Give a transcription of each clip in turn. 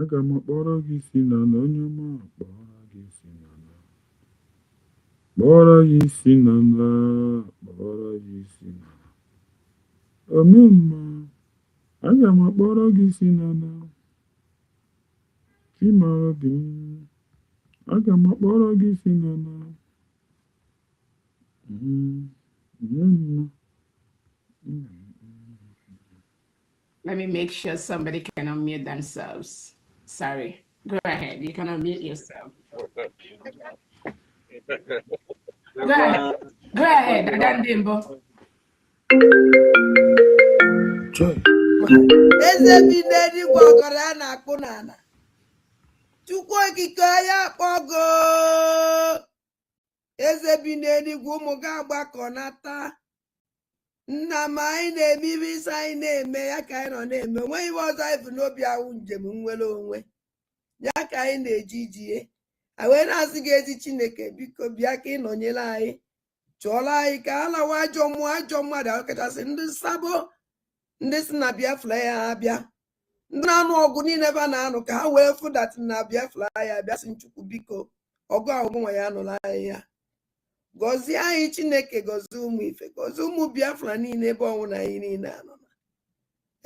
Aga m akpọrọ gị si n'ala onye ọma, kpọrọ gị si n'ala. Kpọrọ gị si n'ala, kpọrọ gị si n'ala. Omemma, aga m akpọrọ gị si n'ala. Chimaobi m, aga m akpọrọ gị si n'ala. Omemma. Let me make sure somebody can unmute themselves. Sorry. Go ahead. You can unmute yourself. Go ahead. Go ahead, Adandimbo. Joy. Ezebinedi gwagara na-akpụ n'ala. Chukwu okike ya kpọgo. Ezebinedi gwa ụmụ gị agbakọnata. Nna m anyị na-eme ibe isi anyị na-eme ya ka anyị nọ na-eme. Onweghị ibe ọzọ anyị bụ n'obi ahụ njem nwere onwe. Ya ka anyị na-eji ijie. Anyị wee na-asị gị ezi Chineke biko bịa ka ị nọnyere anyị. Chụọrọ anyị ka a lawa ajọ mmadụ ọkachasị ndị nsabo. Ndị si na Biafra ya abịa. Ndị na-anụ ọgụ niile ebe a na-anụ ka ha wee fụdatị na Biafra ya abịa sị Chukwu biko ọgụ ahụ nwa ya nụrụ anyị ya. Gọzie anyị Chineke, gọzie ụmụ ife, gọzie ụmụ Biafra niile ebe ọnwụ na anyị niile anọ.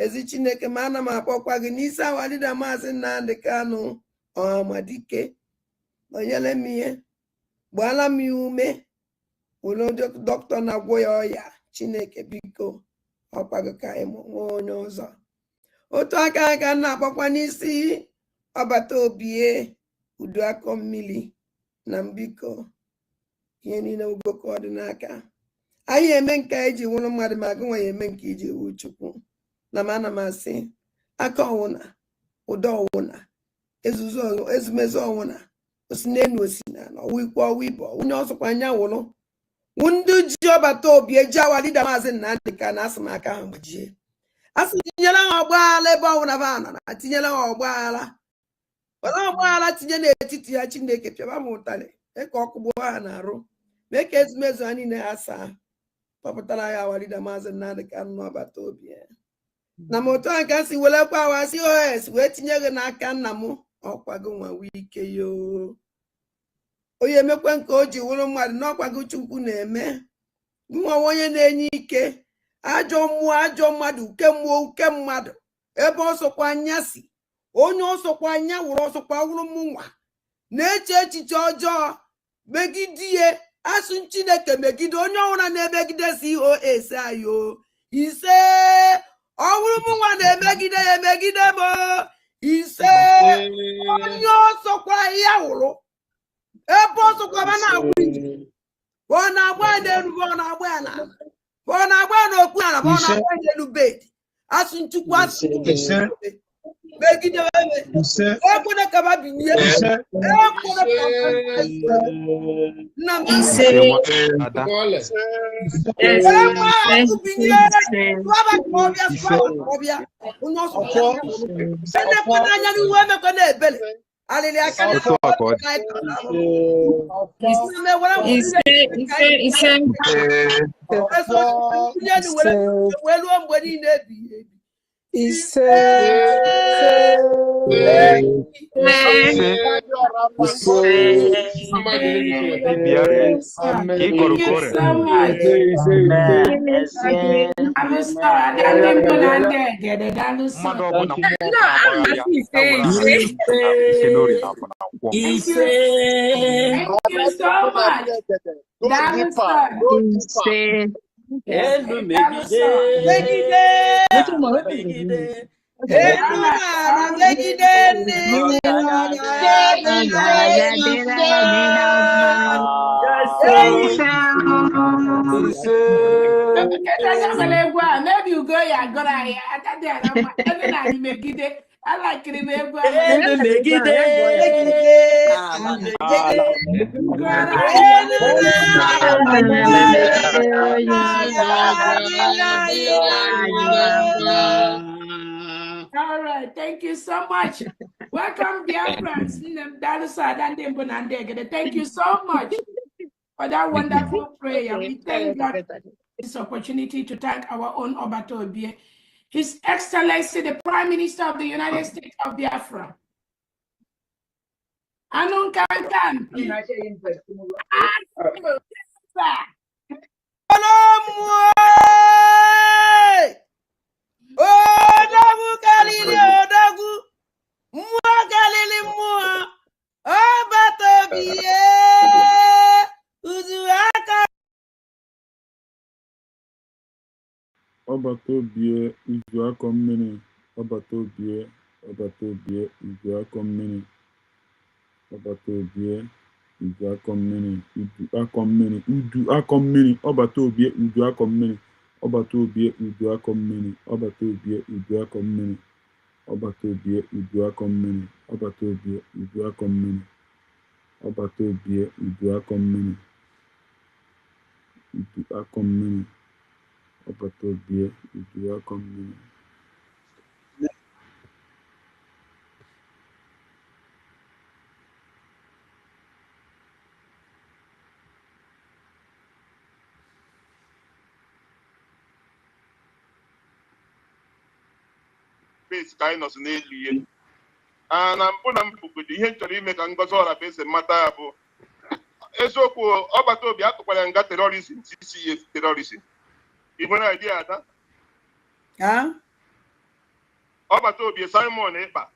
Ezi Chineke, ma ana m akpọkwa gị n'isi awalida Maazị Nnamdi Kanu Ọhamadike. Nọnyere m ihe, gbaala m ya ume, were dọkịta na-agwọ ya ọya. Chineke biko ọkwago ka anyị nwee onye ọzọ. Otu aka aka na-akpọkwa n'isi ọbata obie udu akọ mmiri na mbiko ihe niile ugoko ọdịnaka. Anyị eme nke anyị ji nwụrụ mmadụ ma gị nwa ya eme nke iji wu Chukwu. Na m ana m asị aka ọwụna, ụda ọwụna, ezumezu ọwụna, osi n'elu osi na ọwụ ikwu ọwụ ibe onye ọzọkwa anya wụrụ. Ndị ji ọbata obi eji awalida Maazị Nnamdi Kanu asị m aka ha gbajie. Asị tinyere ha ọgbaghara ebe ọwụna ba nọ na tinyere ha ọgbaghara. Were ọgbaghara tinye n'etiti ya Chineke pịaba m ụtarị ka ọkụgbuo ha na-arụ. Mee ka ezumezu ha niile ha saa. Kpọpụtara ya awalida Maazị Nnamdi Kanu n'ọbata obi ya. Na m otu a ka si welekwa awasị OS wee tinye gị n'aka nna m ọkwago nwa wee ike yoo. Onye emekwe nke o ji wụrụ mmadụ n'ọkwago Chukwu na-eme. Nwa onye na-enye ike ajọ mmụọ ajọ mmadụ uke mmụọ uke mmadụ ebe ọsọkwa anya si onye ọsọkwa anya wụrụ ọsọkwa wụrụ mụnwa na-eche echiche ọjọọ megide asụ Chineke megide onye ọbụla na-emegide COS ayo ise ọwụrụ mụnwa na-emegide ya emegide m ise onye ọsọkwa ya wụrụ ebe ọsọkwa ma na-agwụ ije ọ na-agba n'elu ọ na-agba ya n'ala ọ na-agba n'okpu ala ọ na-agba n'elu bed asụ Chukwu asụ megide ekwene ka ba binye ekwene ka nna m ọbịa onye ọsọ enekwena anya n'ihu emekwa na-ebele alịrị aka wee luo mgbe niile ebighị ebi. Maybe you go ya go I like it in all right, thank you so much. Welcome, dear friends. Thank you so much for that wonderful prayer. We thank God for this opportunity to thank our own Obato Obie, His Excellency, the Prime Minister of the United States of Biafra, Anong kankan? Odogwu kalili odogwu, mmụọ kalili mmụọ, ọbata obi ye, uzu aka. Ọbata obie izu akọ mmiri. Ọbata obie izu akọ mmiri. Ọbata obie izu akọ mmiri. Udu akọ mmiri. Udu akọ mmiri. Ọbata obie udu akọ mmiri. Ọbata obie udu akọ mmiri. Ọbata obie udu akọ mmiri. Ọbata obie udu akọ mmiri. Ọbata obie udu akọ mmiri. Ọbata obie udu akọ mmiri. Udu akọ mmiri. Ọbata obie udu akọ mmiri. Base ka anyị nọzi n'elu ihe na mbụ na mbụgodo ihe chọrọ ime ka Ngozi Orabueze mata ya bụ eziokwu. Ọbata obi atụkwara nga terorizm 6 years terorizm. Ị nwere idea ada? Ọbata obi Simon Ekpa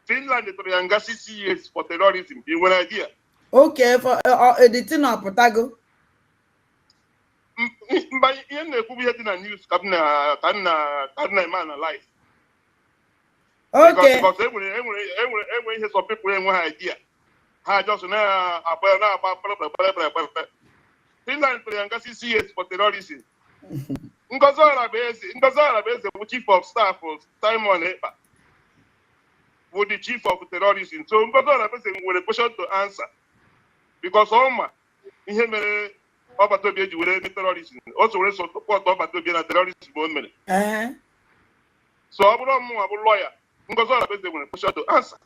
Finland tụrụ ya nga 6 years for terrorism. Ị nwere idea? Okay, for the thing apụtago. Mba ihe na-ekwu ihe dị na news ka na-eme analyze. Okay. Because enwere ihe some people enwe ha idea. Ha just na-agba Finland tụrụ ya nga 6 years for terrorism. Ngozi Orabueze bụ chief of staff Simon Ekpa bụ the chief of terrorism. So Ngozi Orabueze nwere question to answer because ọma ihe mere ọbata obi eji were eme terrorism. O so were support ọbata obi na terrorism o mere. So ọ bụrụ ọmụnwa bụ lawyer, Ngozi Orabueze nwere question to answer.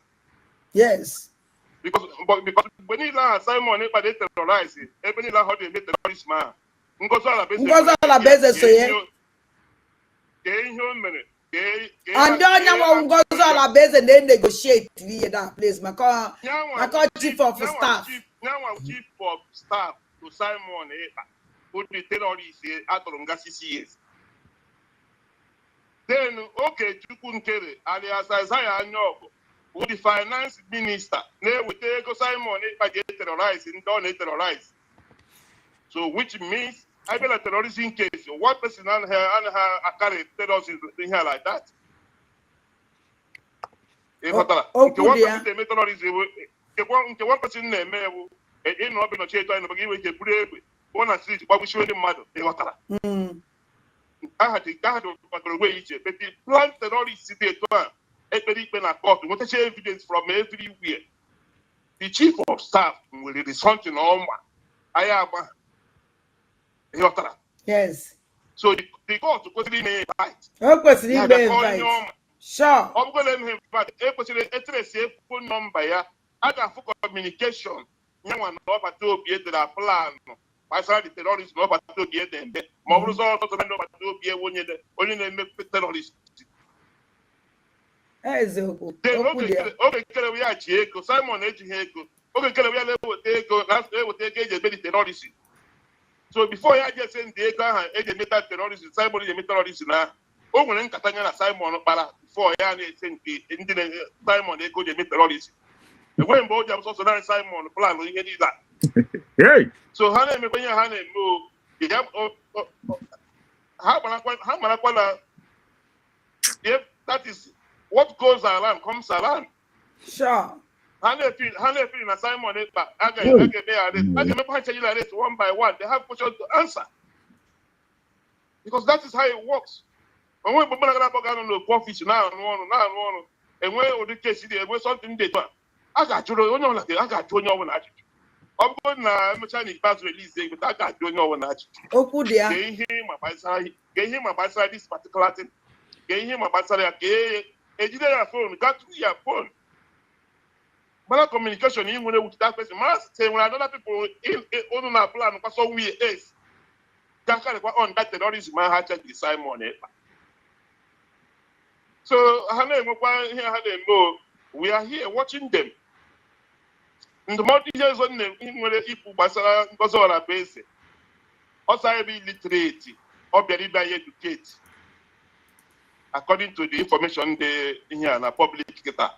Yes. Because mgbe niile ahụ Simon Ekpa dey terrorize ebe niile ahụ dị eme terrorism ahụ Ngozi Orabueze so ye. Kee ihe o mere. And onye nwa Ngozi Orabueze na-negotiate ihe that place maka chief of staff. Chief of staff to Simon Ekpa who the terrorist atụrụ nga 6 years. Then Okechukwu Nkere alias Isaiah Anyaogu who the finance minister na-eweta ego Simon Ekpa ji terrorize ndị ọ na-terrorize. So which means I feel a terrorism case. One person and her carry terrorism thing here like that. One person name in Robin or Chato and begin with a brave one at street, but we show the mother. I had to away each, but the plant terrorist city to a very court. What is evidence from everywhere? The chief of staff will result in all. I am. Yes. So the court was in a fight. Sure. I'm going to have a phone number. I got for communication. No one over to be the plan. I saw the terrorists over to be them. Mothers also to be only make terrorists. We are Chico, Simon Edgeheko. Okay, we are able to take a terrorist. So before I just send the ego terrorism, Simon is a terrorist now. Oh, when Catania Simon para before I send the Simon they go to terrorism. The way both of also Simon plan when he that. Hey. So how many when you hand move? How that is what goes around comes around. Sure. Simon Ekpa, I can one by one. They have questions to answer. Because that is how it works. When we put on coffee now, and when the case is something they do, I got you, I got you one attitude. I'm going to Chinese pass release, but I got you one attitude. Oh, dear. Gave him about this particular thing. Gave him about a phone, got to your phone. But communication even with that person, say when other people in our plan, because so we is that kind of on that terrorism, I had to decide Simon Ekpa. So we are here watching them. ndụmọdụ ihe ọzọ nwere ikwu gbasara Ngozi Orabueze ọsọ ebe illiterate ọ bịara ibe anyị educate according to the information dị ihe a na public kịta.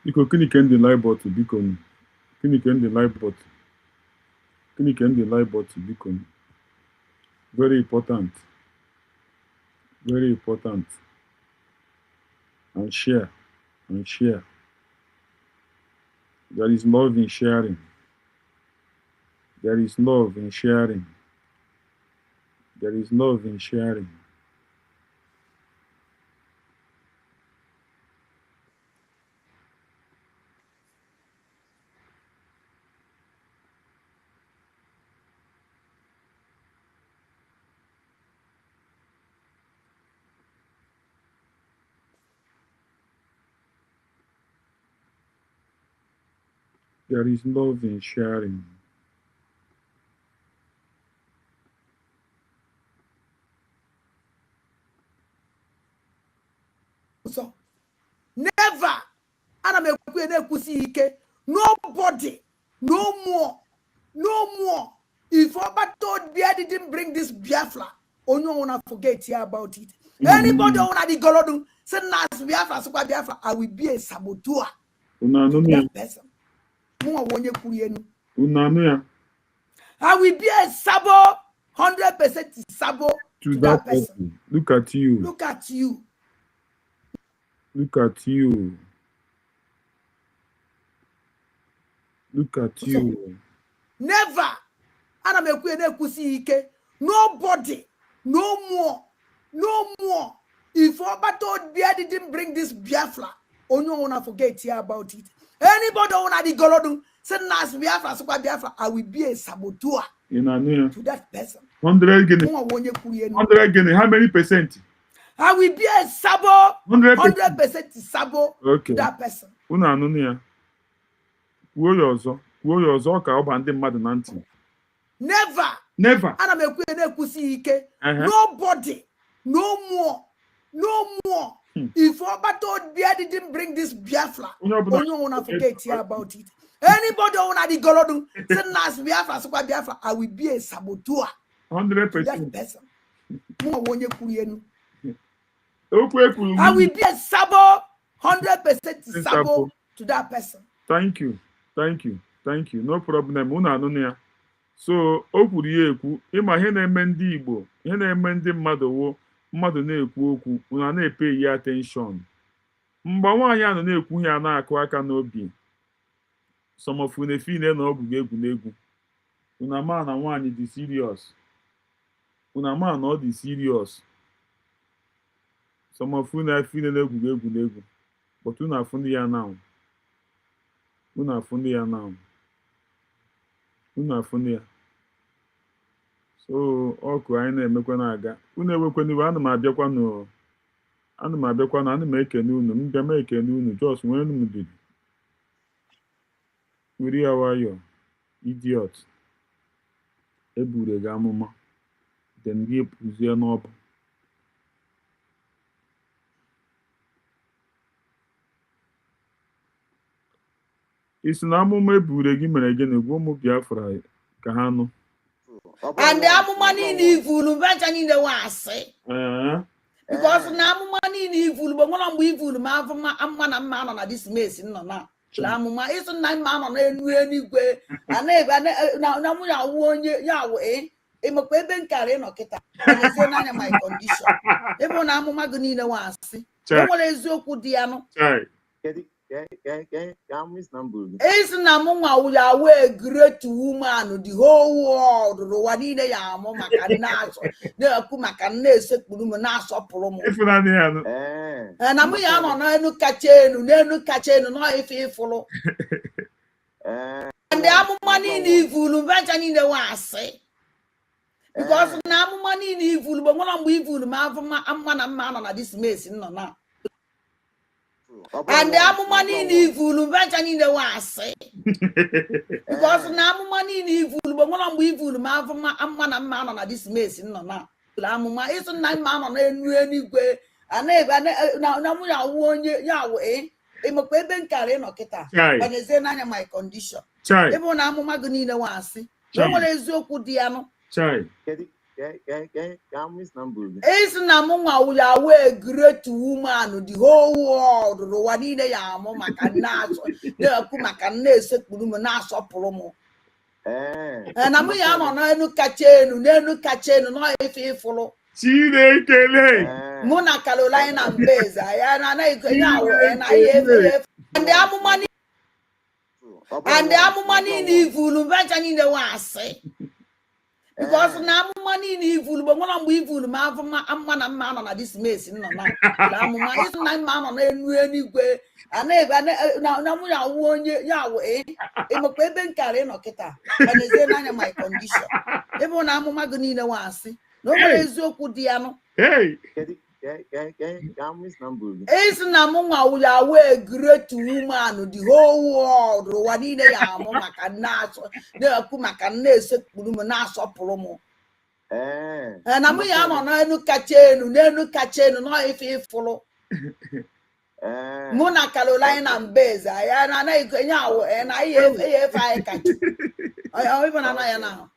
Biko kini kendi libot biko kini kendi libot biko very important and share there is love in sharing there is love in sharing There is love in sharing. So, never, nobody, no more. If Obato Bia didn't bring this Biafra, onyo wanna forget here about it. Anybody wanna the Golodu, send us Biafra, super Biafra, I will be a saboteur. That person. I will be a sabo, 100% sabo to that person. Look at you. So, never. Nobody, no more. If Obato Bia didn't bring this Biafra, onyo wanna forget here about it. Anybody wanna the Golodu, send us Biafra, super Biafra, I will be a saboteur to that person. 100 Guinea. How many percent? I will be a sabo, 100% sabo to that person. Kwuo ka ọba ndị mmadụ na ntị. Never. Nobody, no more. If Obato Bia didn't bring this Biafra, onyo wanna forget here about it. Anybody wanna the Golodu, send us Biafra, super Biafra, I will be a saboteur 100%. that person. I will be a sabo, 100% sabo to that person. Thank you. No problem. So, o kwuru ya ekwu, ịma ihe na-eme ndị Igbo, ihe na-eme ndị mmadụ na-ekwu okwu, unu na-epe ya attention. Mgbe nwaanyị ahụ na-ekwu ya na-akụ aka n'obi. Some of you na-efine na ọ bụ egwu. Unu ama na nwaanyị dị serious. Unu ama na ọ dị serious. Some of you na-efine na egwu. But unu afụnụ ya now. Unu afụnụ ya. So, ọkụ anyị na-emekwa na-aga. Unu ewekwana iwe, ana m abịakwa na ekene unu. M bịa m ekene unu. Just nwere m didi. Were ya nwayọọ. Idiot. Ebure gị amụma. Then gị pụzie n'ọbụ. Isi na amụma ebure gị mere gịnị gwa ụmụ Biafra ka ha nụ. And the amụma niile ivulu venture niile wasị. Because na amụma niile ivulu bụ nwa mgbe ivulu ma afọ mma na mma nọ na this mess nọ na. Na amụma iso na mma nọ n'elu eluigwe na mụ ya wu onye ya wu emekwa ebe nkara ịnọ kịta. Ese n'anya my condition. Ebe na amụma gị niile wasị. E nwere eziokwu dị ya nụ. Is Namunga a great woman, the whole world, Rwanine Yamo, Macanazo, the Kumakanese, Kumanas, Promo. And Amuyano, no catching, no if you follow. And the Amumani in evil, venture in the Wase. Because Namumani in evil, but one of evil, man on this mess in no. And the amumani in evil, venture in the wase. Because na amumani in evil, but but one of we will have a man on this mess in no. Amuma isn't 9 man on any way. And now we are one Yahweh. I'm a baby carrying or kita. But they say none of my condition. Everyone Amuma Gunina was. No one is Zoku Diano. It's Namunga, we are way great woman, the whole world, the Wanida Yamo, Macanas, the Kumacanes, Kumanas or Promo. And I'm no catching, no catching, no if you follow. Mona Carolina and Beza, and the Amumani. And the Amumani in evil, in the one say. Because now money in evil, but when I'm evil, I'm man on this mess. No, Amuma is 9 man on any way. And now we are one Yahweh. I'm a baby carrying or kita. And they say none of my condition. Everyone Amuma Gunina was. No one is Zoku Diano. Hey. It's Namunga, we are way great woman, the whole world, the Wanida Yamo, Macanas, the Kumacanes, Kumanas or Promo. And I'm no catching, no catching, no if you follow. Mona Carolina and Beza, and I if I catch you. I even now.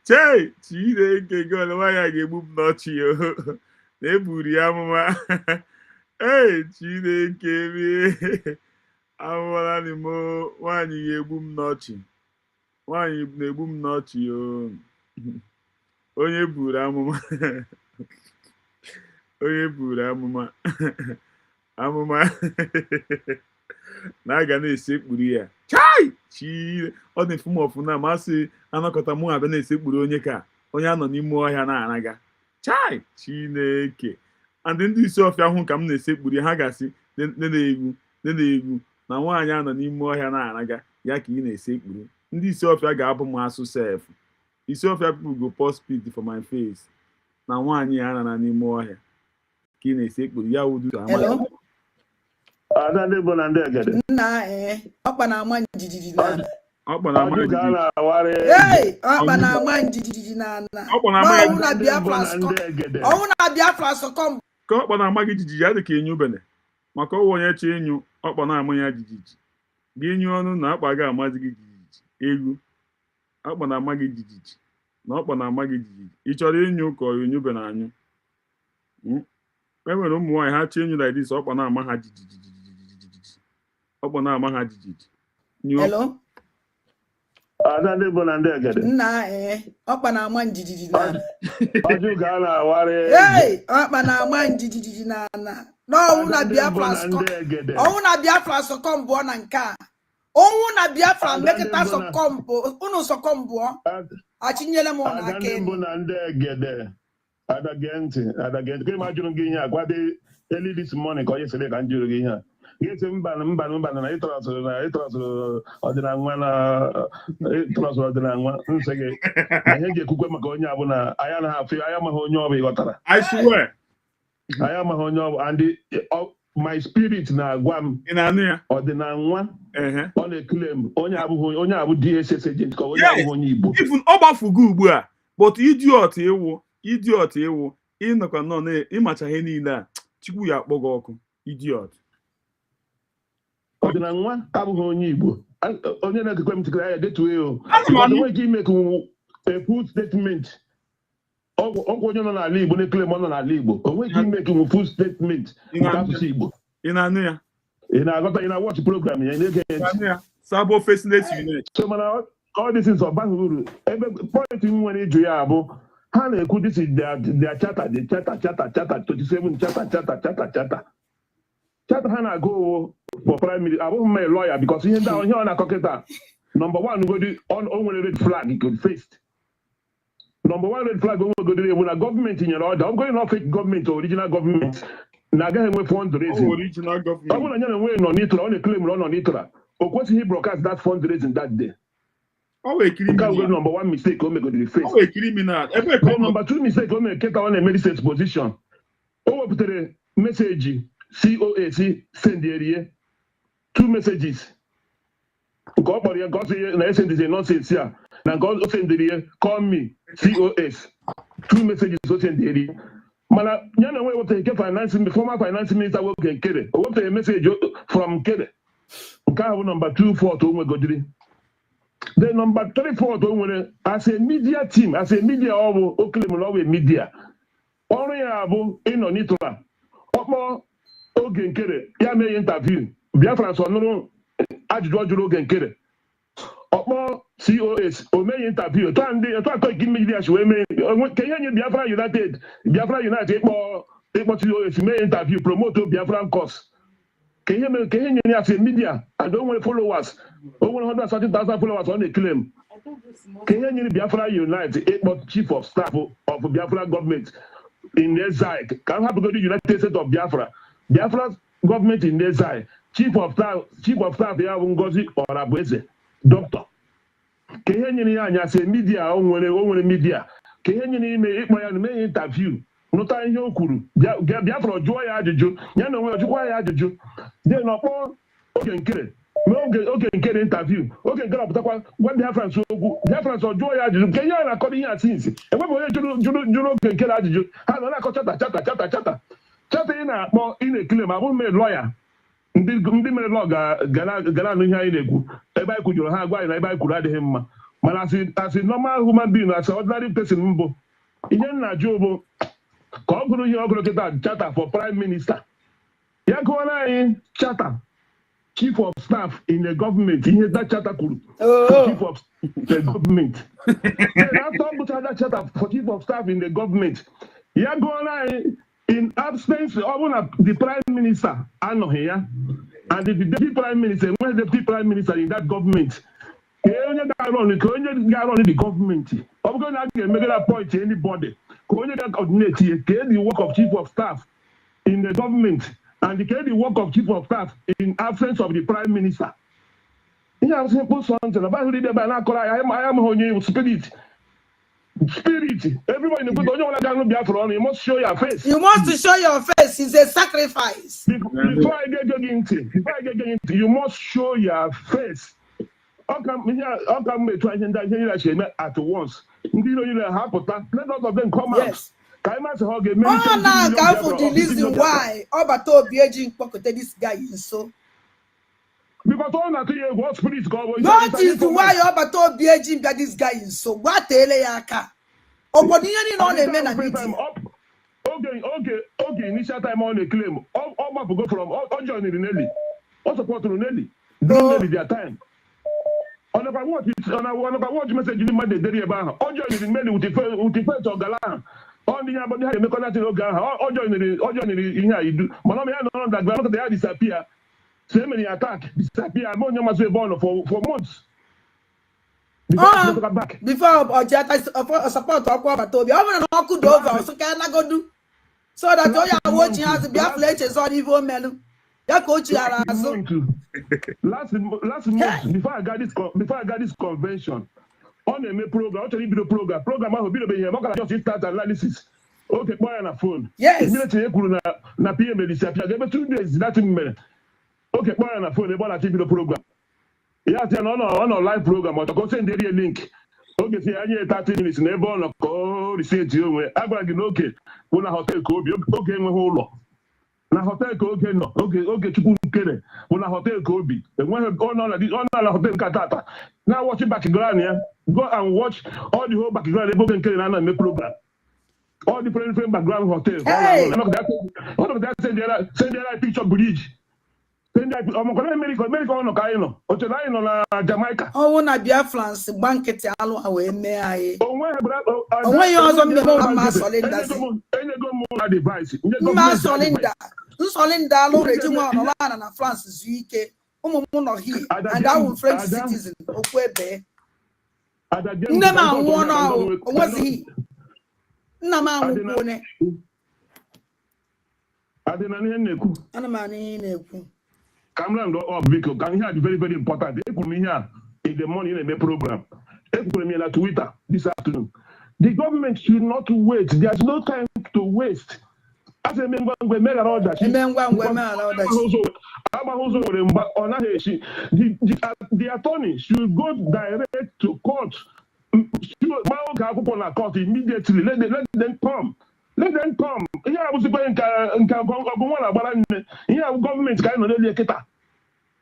Chai, Chineke go why I gave move not you. They booty amuma. Hey, Chineke, I want animal. Why you gave boom not you? Why you boom not you? Onye booty amuma. Onye booty amuma. Amuma. Na ga na-esekpuru ya. Chai! Chi! Ọ dị mfume ọfụna masị anọkọta mụ abịa na-esekpuru onye ka onye anọ n'ime ọhịa na-anaga. Chai! Chineke. And ndị isi ọfịa hụ ka m na-esekpuru ya ha gasị na-egwu na nwaanyị anọ n'ime ọhịa na-anaga ya ka ị na-esekpuru. Ndị isi ọfịa ga-abụ m asụ sef. Isi ọfịa people go pour spit for my face. Na nwaanyị ya na n'ime ọhịa ka ị na-esekpuru ya wudu ama. Ndị bụ na ndị egede. Nna ọkpa na-ama njijiji na ọkpa na-ama njijiji. Ọkpa na-ama njijiji na ọnwụ na Biafra sọkọm. Ka ọkpa na-ama gị jijiji ya dị ka enyu bene. Maka ọwụ onye chọ enyu ọkpa na-ama ya jijiji. Gị enyu ọnụ na akpa ga amazi gị jijiji. Egwu. Ọkpa na-ama gị jijiji. Na ọkpa na-ama gị jijiji. Ị chọrọ enyu ka ọ enyu bene anyụ. Enwere ụmụ nwaanyị ha chọ enyu like this ọkpa na-ama ha jijiji. Ọkpọ na-ama ha jijiji. Hello? Ndị bụ na ndị egede. Nna ọkpa na-ama njijiji na ọjụ ga na-awarị. Ọkpa na-ama njijiji na n'ọnwụ na Biafra sọkọm bụọ na nke a. Ọnwụ na Biafra mekịta sọkọm bụ unu sọkọm bụọ. Achinyela m na aka. Ndị bụ na ndị egede. Adagenti. Ka ịma jụrụ gị ihe agwa dị early this morning ka onye sịrị ka m jụrụ gị ihe a. Gete mba na ịtọrọsụrụ ọdịnanwa nsị gị ihe ji ekwukwe maka onye abụ na anyị anaghị afụ anyị amaghị onye ọ bụ ịghọtara. I swear. Anyị amaghị onye ọ bụ and my spirit na-agwa m ọdịnanwa ọ na-eklem onye abụ DSS agent ka onye abụghị onye Igbo. Even ọ gbafugo ugbu a but idiot ewu ịnọkwa nọ na ịmacha ihe niile a Chukwu ya akpọ gị ọkụ idiot. Ọdịnanwa abụghị onye Igbo. Onye na-ekekwe m tikere ya detuo enweghị ime ka a full statement. Ọgwụ onye nọ n'ala Igbo na-eklem ọ nọ n'ala Igbo onweghị ime ka full statement nke asụsụ Igbo. Ị na-anụ ya? Ị na-agọta ị na-watch program ya ị na-ege ya. Sabo Faceless Unit. So mana all this is ọbaghị uru ebe point m nwere ịjụ ya bụ ha na-ekwu this is their charter 27 charter. Charter ha na-agụ for primary abụghị m a lawyer because ihe ndị ihe ọ na-akọ kịta number one o nwere red flag he could face. Number one red flag o nwegodiri ewu na gọọmenti nyere ọda ọ bụghị na fake gọọmenti original gọọmenti na-agaghị enwe fundraising. Ọ bụrụ na ya na-enwe nọ n'itara ọ na-ekele mgbe ọ nọ n'itara o kwesịghị broadcast that fundraising that day. Number one mistake o megodiri face. Number two mistake o mere kịta ọ na-eme this exposition o wepụtara meseji COAC send area 2 messages Ngozi na send the nonsense here. Na Ngozi send the call me COS. 2 messages so send the. Mana nyana we want to finance former finance minister work in Kede. We want a message from Kede. Okay, number 24 to Godri. The number 34 to as a media team, as a media media. Only abo ino nitola. Opo oge nkere ya me interview. Biafra so no ajụjụ oge nkere. Opo COS o me interview. To ande to akọ give media show me. Kenya nye Biafra United ekpo COS me interview promote Biafra cause. Kenya nye as a media and don't want followers. Over 130,000 followers on the claim. Kenya nye Biafra United ekpo chief of staff of Biafra government. In exile, can have to go to the United States of Biafra. Biafra's government in exile. Chief of staff here, Ngozi Orabueze, doctor. Kenya say media, only media. Kenya me interview. No time you could. Biafra joy ajuju. Yana we joy ajuju. Then upon okay, kill. Okay, get interview. Okay, get up. What Biafra so good. Biafra so joy ajuju. Kenya na calling here since. And when you can get ajuju. I don't like chata ina mo ina claim I won't make lawyer. Ndi me law gala no here ina ku. Eba ku joro ha gwa ina eba ku rade him. Man as a normal human being, as an ordinary person mbo. Ijen na jobo. Ko guru here ogro kita chata for prime minister. Ya go na in chata. Chief of staff in the government, in that charter group, chief of the government. After that charter for chief of staff in the government, you are going in absence of the prime minister, here, and the deputy prime minister, when the deputy prime minister in that government, the government. I'm going to make a point to anybody. Coordinate the work of chief of staff in the government. And the work of chief of staff in absence of the prime minister. You have simple something about I am holding spirit. Everybody in the good you must show your face. You must show your face. It's a sacrifice. Before I get into, you must show your face. How come we try at once? Let all of them come out. Yes. Now come for the reason why Obato this guy is so. Because all that what spirit God was. That is why Obato got this guy is so. What Eleaka? Obodiani no the men Okay, initial time on the claim. All map go from all joining the Nelly. All support to Nelly. Nelly their time. On about what message you made the day about. All joining the Nelly with the first of Galan. On the about the make nothing all joining here you do. Monami no that ground they disappear. So many attack disappear. Money must be born for months. Before Ojata support Okwabatobi, I want to go over so can I go do so that all you watching has to be affiliated on evil melon. Ya coach last month before I got this convention. On a program, actually be the program I will be here. I'm just start analysis. Okay, boy on a phone. Yes. Na PM disappear. Give me 2 days. That minute. Okay, boy on a phone. About to be the program. Yeah, on a live program. I go send the link. Okay, see, I need 30 minutes. Never on a call. Research you. I'm going to okay. When a hotel could okay, my whole lot. Na hotel okay no. Okay, chukwu kere. When a hotel could be. And when on a hotel katata. Now watch it background here. Go and watch all the whole background. They both can make program. All the different background hotel. Hey. All of that send the right picture bridge. Send that America on Okaino. Ochelaino na Jamaica. Oh, na Biafrans banket alo awe me aye. Onwe you also me ma solinda. Enyego mo device. Ma solinda lo reji mo no na France zuike. Umu no here and that will French citizen okwebe. Nne ma anwụ n'ahụ onwezighị nna m anwụkwuo ne adịna n'ihe na-ekwu ana m ihe na-ekwu Cameron biko ka ihe a dị very very important ekwuru m ihe a in the morning na-eme program ekwuru m ya na Twitter this afternoon the government should not wait there's no time to waste as a member ngwe meghara ọdachi meghara ọdachi The attorney should go direct to court. Court immediately. Let them come. Let them come. Here I was going government kind of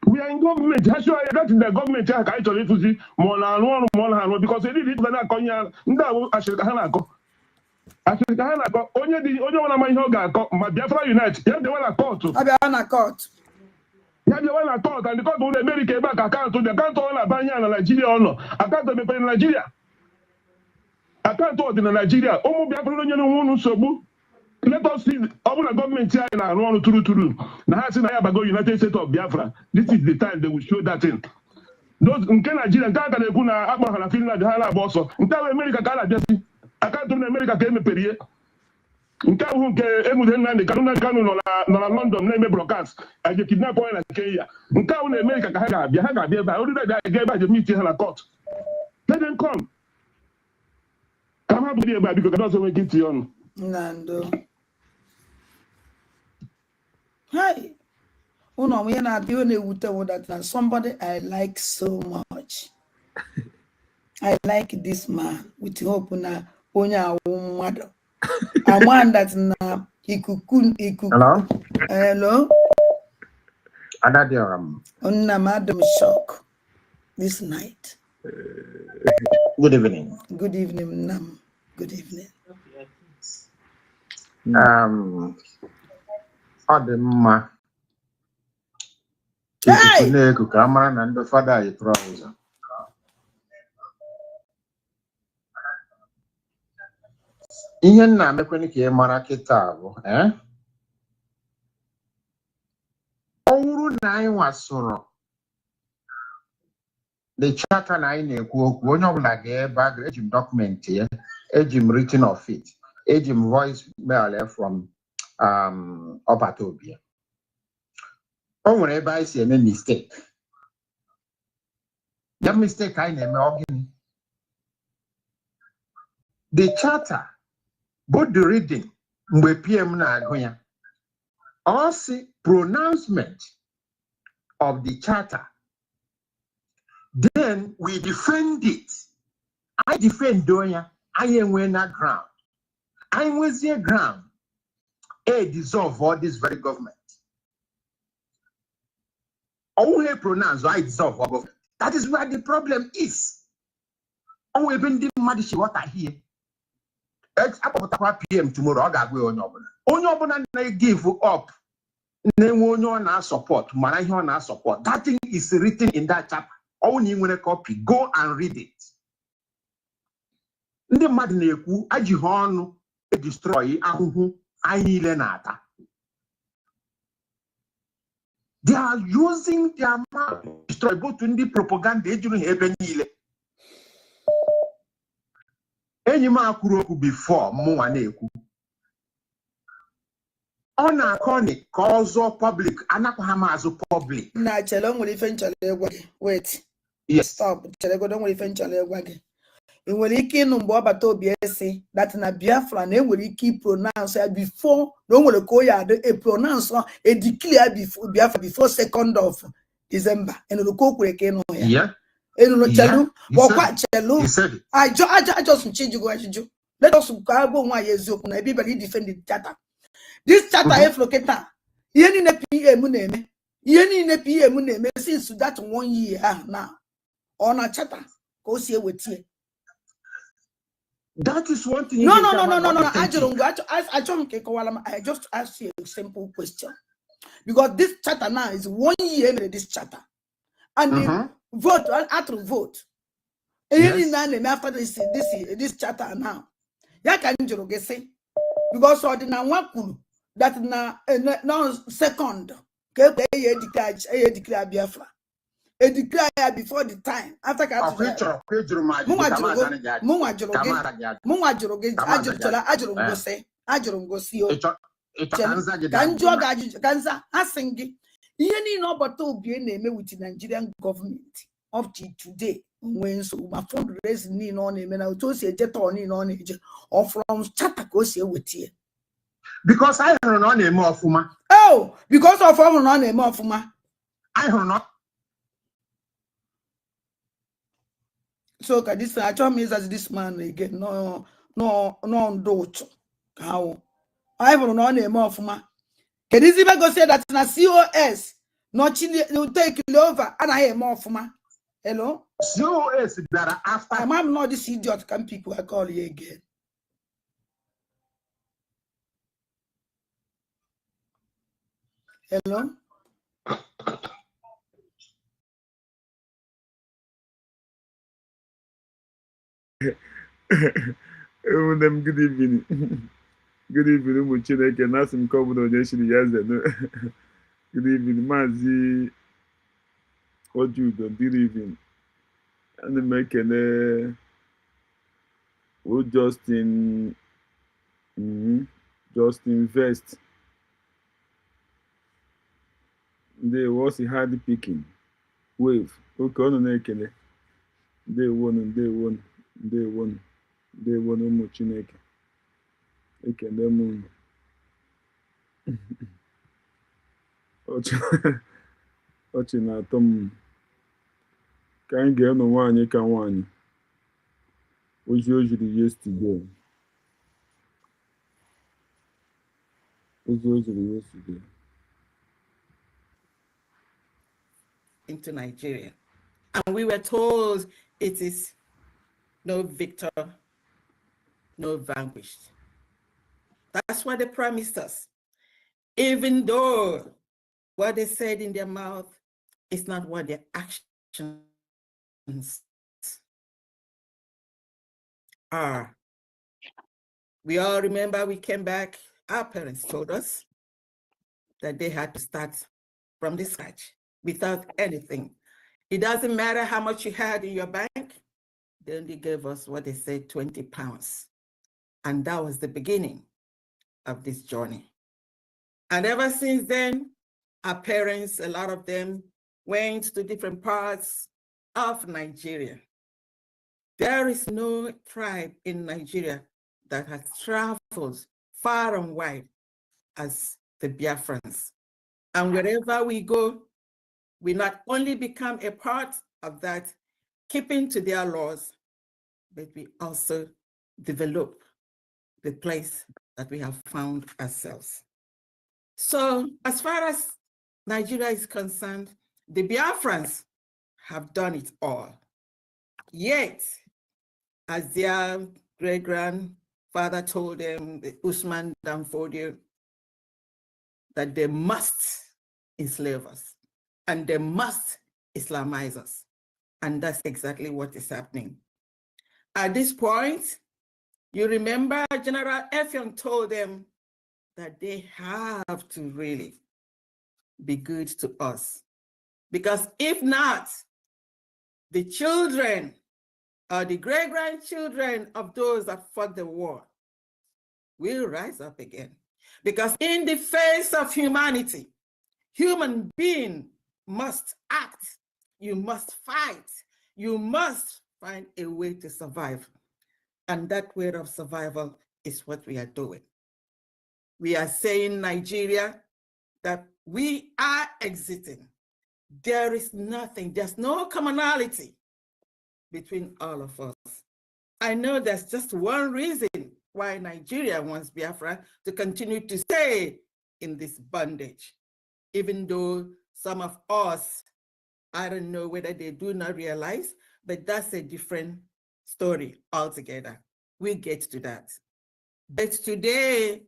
we are in government. That is the government because they did it only Biafra Unite. They want court. court. Yeah, they want court, and the court will America back account to the account on Nigeria or no. Account to Nigeria. Account to Nigeria. Let us see all the government here in our run through. Now, I go United States of Biafra. This is the time they will show that in. Those in Nigeria, Finland, America, I can't do America came period. In London, name broadcast. I just kidnap oil and Kenya. In America, court. Let them come. Come up here because I don't want to get you. Nando. Hi. Oh no, we are not doing it with that. Somebody I like so much. I like this man with hope na onya mother. A man that na he could. Hello? Hello? Onna madam shock this night. Good evening. Good evening, Nam. Good evening. Ademma. Hey! And the father is trouser. Ihe nna mekweni ka mara kịta bụ ọ wụrụ na anyị nwasoro the charter na anyị na-ekwu okwu onye ọbụla ga-ebe a eji m dọkụmentị ya eji m written of it eji m voice mail from ọbata obi o nwere ebe anyị si eme mistake ya mistake anyị na-eme ọ gịnị the charter both the reading mgbe PM na-agụ ya also pronouncement of the charter then we defend it. I defend ya I enwe na ground I enwezie ground dissolve all this very government only pronounce I dissolve all government. That is where the problem is. Only been the madishi what I hear PM tomorrow. Only na give up. Na support. Na support. That thing is written in that chapter. Only when a copy. Go and read it. Ndị mmadụ na-ekwu aji ha ọnụ destroy ahụhụ anyị niile na-ata. They are using their mouth to destroy both ndị propaganda ejuru ha ebe niile. Enyi m akwuru okwu before mụnwa na-ekwu. Ọ na-akọni ka ọzọ public anakwa ha mazụ public. Na chelo nwere ife nchọrọ egwa gị. Wait. Yes. Stop. Chelo go nwere ife nchọrọ egwa gị. Enwere ike ịnụ mgbe ọbata obi esi that na Biafra na enwere ike pronounce ya before na o nwere ka o ya a pronounce a declare before Biafra before 2nd of December. Enwere ka o kwere ka ịnụ ya. Yeah. Enwere chelu. Wakwa chelu. I just change go ajụjụ. Let us go agbo nwa ya eziokwu na everybody defend the charter. This charter efloketa. Ihe niile PM na-eme. Ihe niile PM na-eme since that 1 year now. On a charter ka o si ewetie. That is one thing. No. I just asked you a simple question. Because this charter now is 1 year this charter. And the vote, after vote. Yes. After this charter now. Ya can you say? Because ordinary one that now second. Declare Biafra. A declare before the time after with the Nigerian government up to today when so my fundraising on him and I told you jet on or from Chatakosia with you. Because I don't know name of Fuma. Oh, because of our name of Fuma. I don't know. So this I told me as this man again. No, how I will not name off ma. Can this even go say that na COS not will take it over and I am off ma. Hello? COS that after I'm not this idiot can people I call you again. Hello? Them good evening. Good evening, Muchineke. Nasim Kobuno Nation Yazan. Good evening, Mazi. What you do? Good evening. And the making Justin. Just invest. They was a hard picking. Wave. Okay, on the They won. Muchineke. Ekele m ọchị na-atọ m ka anyị ga-enọ nwaanyị ka nwaanyị ozi o jiri yesterday into Nigeria. And we were told it is no victor, no vanquished. That's what they promised us. Even though what they said in their mouth is not what their actions are. We all remember we came back, our parents told us that they had to start from the scratch without anything. It doesn't matter how much you had in your bank, they only gave us what they said, 20 pounds. And that was the beginning of this journey. And ever since then, our parents, a lot of them, went to different parts of Nigeria. There is no tribe in Nigeria that has traveled far and wide as the Biafrans. And wherever we go, we not only become a part of that, keeping to their laws, but we also develop the place that we have found ourselves. So as far as Nigeria is concerned, the Biafrans have done it all. Yet, as their great-grandfather told them, the Usman Danfodio, that they must enslave us and they must Islamize us. And that's exactly what is happening. At this point, you remember General Effiong told them that they have to really be good to us. Because if not, the children or the great-grandchildren of those that fought the war will rise up again. Because in the face of humanity, human being must act, you must fight, you must find a way to survive. And that way of survival is what we are doing. We are saying, Nigeria, that we are exiting. There is nothing, there's no commonality between all of us. I know there's just one reason why Nigeria wants Biafra to continue to stay in this bondage, even though some of us, I don't know whether they do not realize, but that's a different story altogether. We get to that. But today,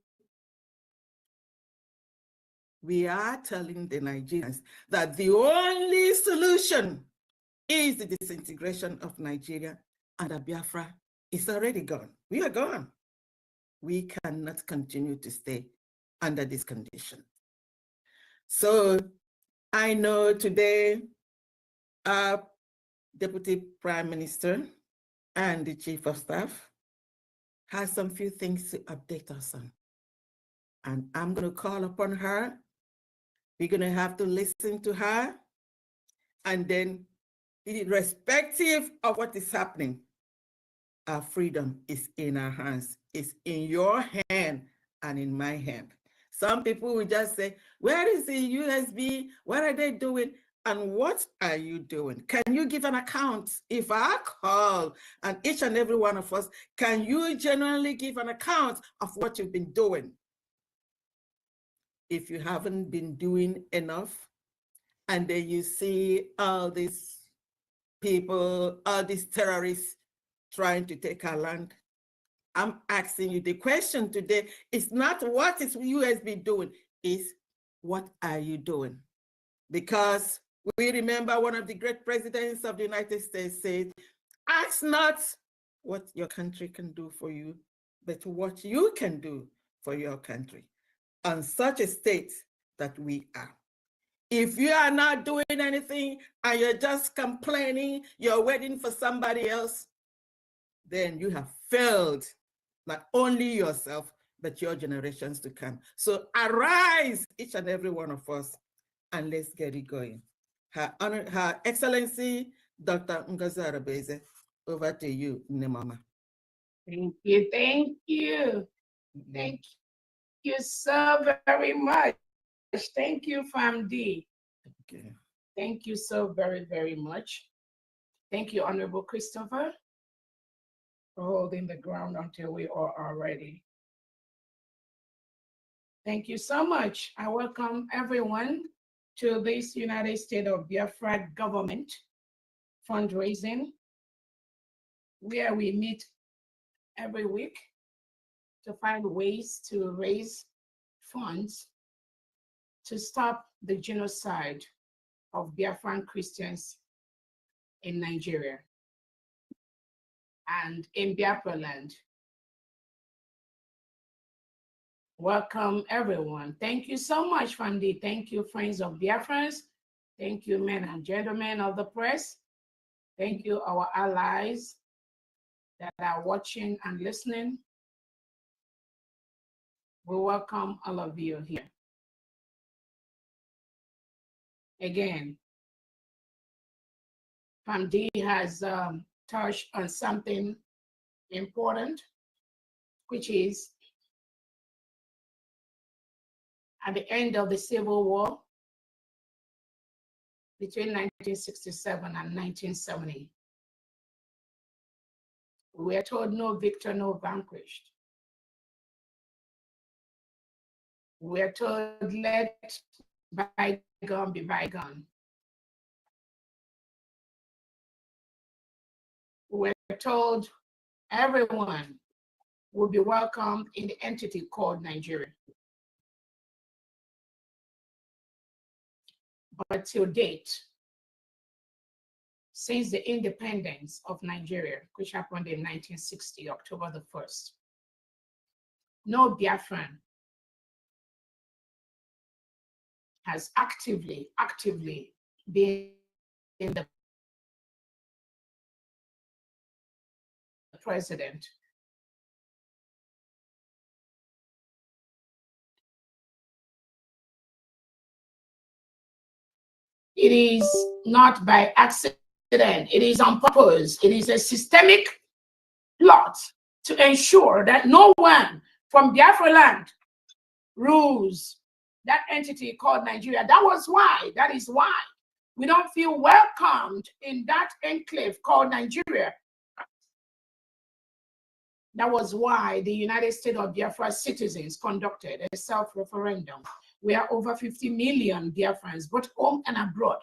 we are telling the Nigerians that the only solution is the disintegration of Nigeria, and that Biafra is already gone. We are gone. We cannot continue to stay under this condition. So I know today our Deputy Prime Minister and the Chief of Staff has some few things to update us on. And I'm going to call upon her. We're going to have to listen to her. And then, irrespective of what is happening, our freedom is in our hands. It's in your hand and in my hand. Some people will just say, where is the USB? What are they doing? and what are you doing? Can you give an account? If I call, and each and every one of us, can you genuinely give an account of what you've been doing? If you haven't been doing enough, and then you see all these people, all these terrorists trying to take our land, I'm asking you, the question today is not what is USB doing, is what are you doing? Because we remember one of the great presidents of the United States said, ask not what your country can do for you, but what you can do for your country. On such a state that we are. If you are not doing anything and you're just complaining, you're waiting for somebody else, then you have failed not only yourself, but your generations to come. So arise, each and every one of us, and let's get it going. Her Excellency, Dr. Ngozi Orabueze, over to you, Nemama. Thank you, thank you. Thank you so very much. Thank you, FAMD. Okay. Thank you so very, very much. Thank you, Honorable Christopher, for holding the ground until we all are ready. Thank you so much. I welcome everyone to this United States of Biafra government fundraising, where we meet every week to find ways to raise funds to stop the genocide of Biafran Christians in Nigeria and in Biafra land. Welcome everyone. Thank you so much, Fandi. Thank you, friends of Biafrans. Thank you, men and gentlemen of the press. Thank you, our allies that are watching and listening. We welcome all of you here. Again, Fandi has touched on something important, which is at the end of the Civil War between 1967 and 1970, we are told no victor, no vanquished. We are told let bygone be bygone. We're told everyone will be welcomed in the entity called Nigeria. But till date, since the independence of Nigeria, which happened in 1960, October the 1st, no Biafran has actively been in the president. It is not by accident, it is on purpose. It is a systemic plot to ensure that no one from Biafra land rules that entity called Nigeria. That is why we don't feel welcomed in that enclave called Nigeria. That was why the United States of Biafra citizens conducted a self-referendum where over 50 million Biafrans, both home and abroad,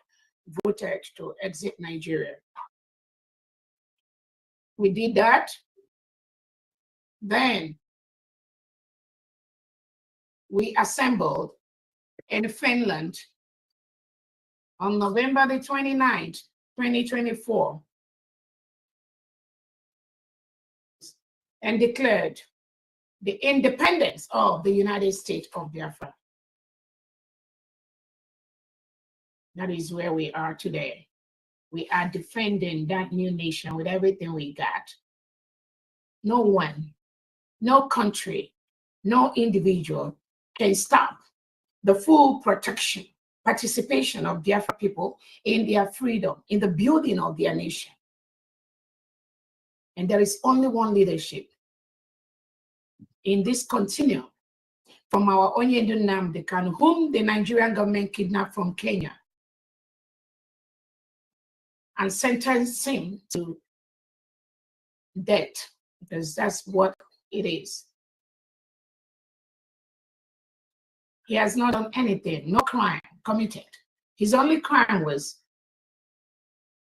voted to exit Nigeria. We did that. Then we assembled in Finland on November the 29th, 2024, and declared the independence of the United States of Biafra. That is where we are today. We are defending that new nation with everything we got. No one, no country, no individual can stop the full protection, participation of Biafra people in their freedom, in the building of their nation. And there is only one leadership in this continuum from our Onyendu Nnamdi Kanu, whom the Nigerian government kidnapped from Kenya and sentence him to death, because that's what it is. He has not done anything, no crime committed. His only crime was,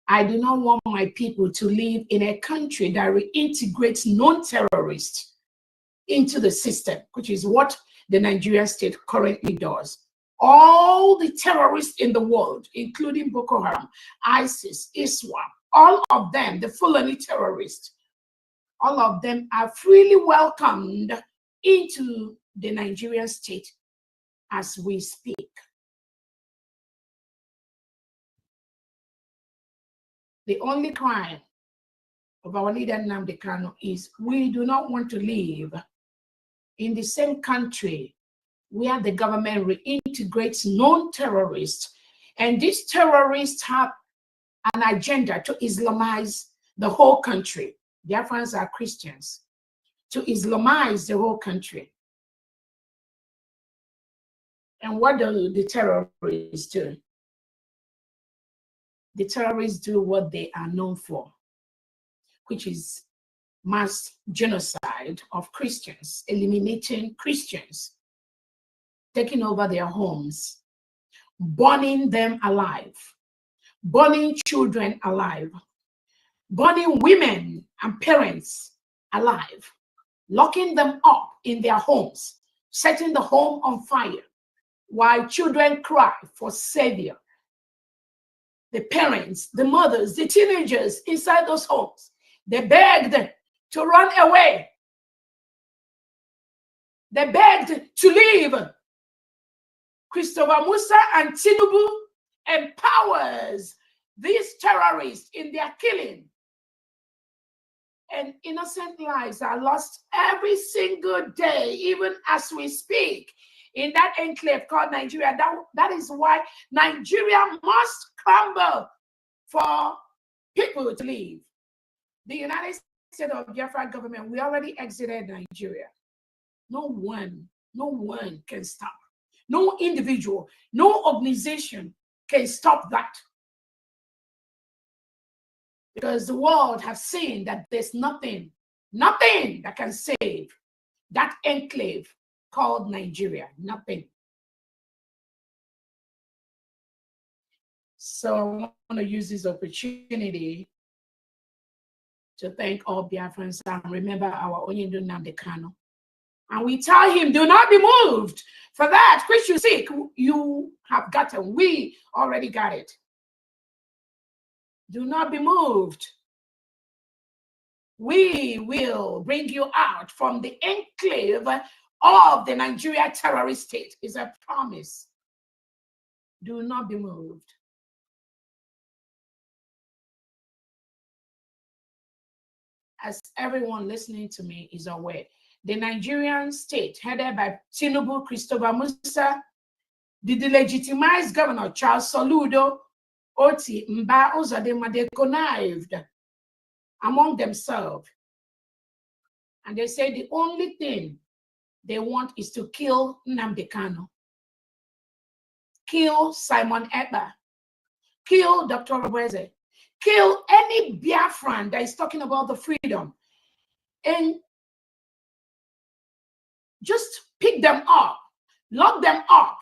I do not want my people to live in a country that reintegrates non-terrorists into the system, which is what the Nigerian state currently does. All the terrorists in the world, including Boko Haram, ISIS, ISWAP, all of them, the Fulani terrorists, all of them are freely welcomed into the Nigerian state as we speak. The only crime of our leader Nnamdi Kanu is we do not want to live in the same country where the government reintegrates non-terrorists, and these terrorists have an agenda to Islamize the whole country. Biafrans are Christians. To Islamize the whole country. And what do the terrorists do? The terrorists do what they are known for, which is mass genocide of Christians, eliminating Christians, taking over their homes, burning them alive, burning children alive, burning women and parents alive, locking them up in their homes, setting the home on fire, while children cry for savior. The parents, the mothers, the teenagers inside those homes, they begged to run away. They begged to leave. Christopher Musa and Tinubu empowers these terrorists in their killing. And innocent lives are lost every single day, even as we speak, in that enclave called Nigeria. That is why Nigeria must crumble for people to leave. The United States of Biafra government, we already exited Nigeria. No one can stop. No individual, no organization can stop that. Because the world has seen that there's nothing that can save that enclave called Nigeria. Nothing. So I want to use this opportunity to thank all Biafrans and remember our Onyendu Nnamdi Kanu. And we tell him, do not be moved. For that which you seek, you have gotten. We already got it. Do not be moved. We will bring you out from the enclave of the Nigeria terrorist state. It's a promise. Do not be moved. As everyone listening to me is aware, the Nigerian state, headed by Tinubu, Christopher Musa, the delegitimized governor Charles Soludo, Oti Mba Uzodinma, they connived among themselves. And they say the only thing they want is to kill Nnamdi Kanu, kill Simon Ekpa, kill Dr. Orabueze, kill any Biafran that is talking about the freedom, and just pick them up, lock them up,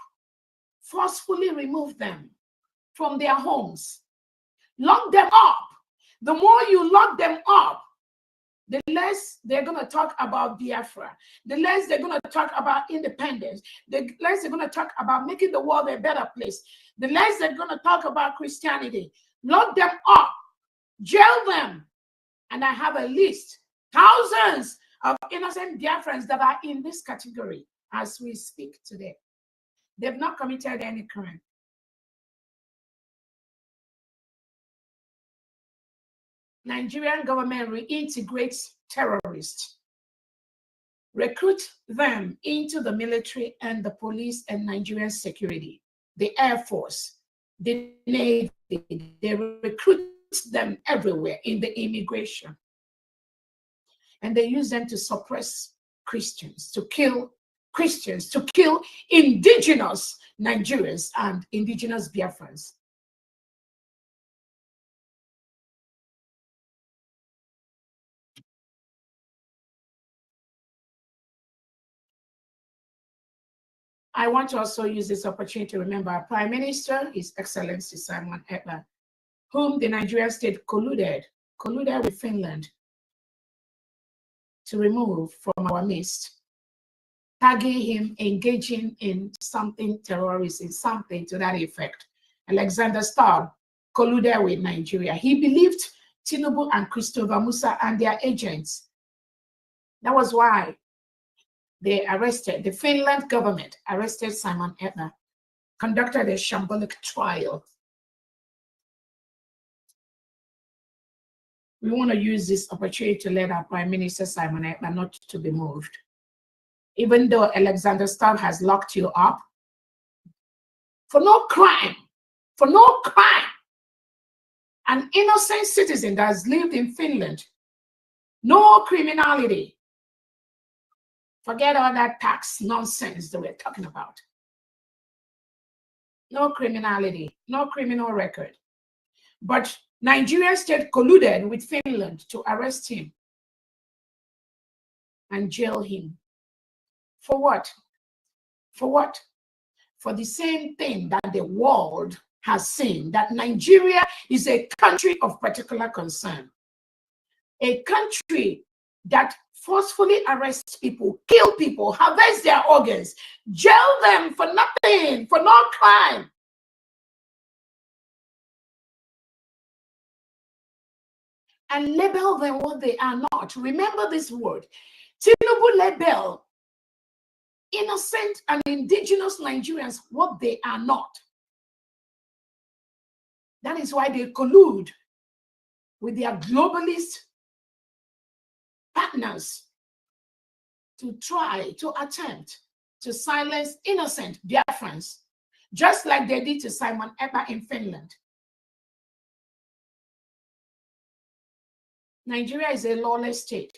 forcefully remove them from their homes, lock them up. The more you lock them up, the less they're going to talk about Biafra, the less they're going to talk about independence, the less they're going to talk about making the world a better place, the less they're going to talk about Christianity. Lock them up, jail them. And I have a list, thousands of innocent Biafrans that are in this category as we speak today. They've not committed any crime. Nigerian government reintegrates terrorists, recruit them into the military and the police and Nigerian security, the Air Force, the Navy. They recruit them everywhere in the immigration. And they use them to suppress Christians, to kill Christians, to kill indigenous Nigerians and indigenous Biafrans. I want to also use this opportunity to remember our Prime Minister, His Excellency Simon Ekpa, whom the Nigerian state colluded with Finland to remove from our midst, tagging him engaging in something terrorism, something to that effect. Alexander Stubb colluded with Nigeria. He believed Tinubu and Christopher Musa and their agents. That was why they arrested, the Finland government arrested Simon Ekpa, conducted a shambolic trial. We want to use this opportunity to let our Prime Minister Simon Ekpa not to be moved. Even though Alexander Stubb has locked you up for no crime, an innocent citizen that has lived in Finland, no criminality. Forget all that tax nonsense that we're talking about. No criminality, no criminal record. But Nigerian state colluded with Finland to arrest him and jail him. For what? For what? For the same thing that the world has seen, that Nigeria is a country of particular concern. A country that forcefully arrests people, kill people, harvest their organs, jail them for nothing, for no crime. And label them what they are not. Remember this word. Tinubu label innocent and indigenous Nigerians what they are not. That is why they collude with their globalist partners to try to attempt to silence innocent Biafrans, just like they did to Simon Ekpa in Finland. Nigeria is a lawless state.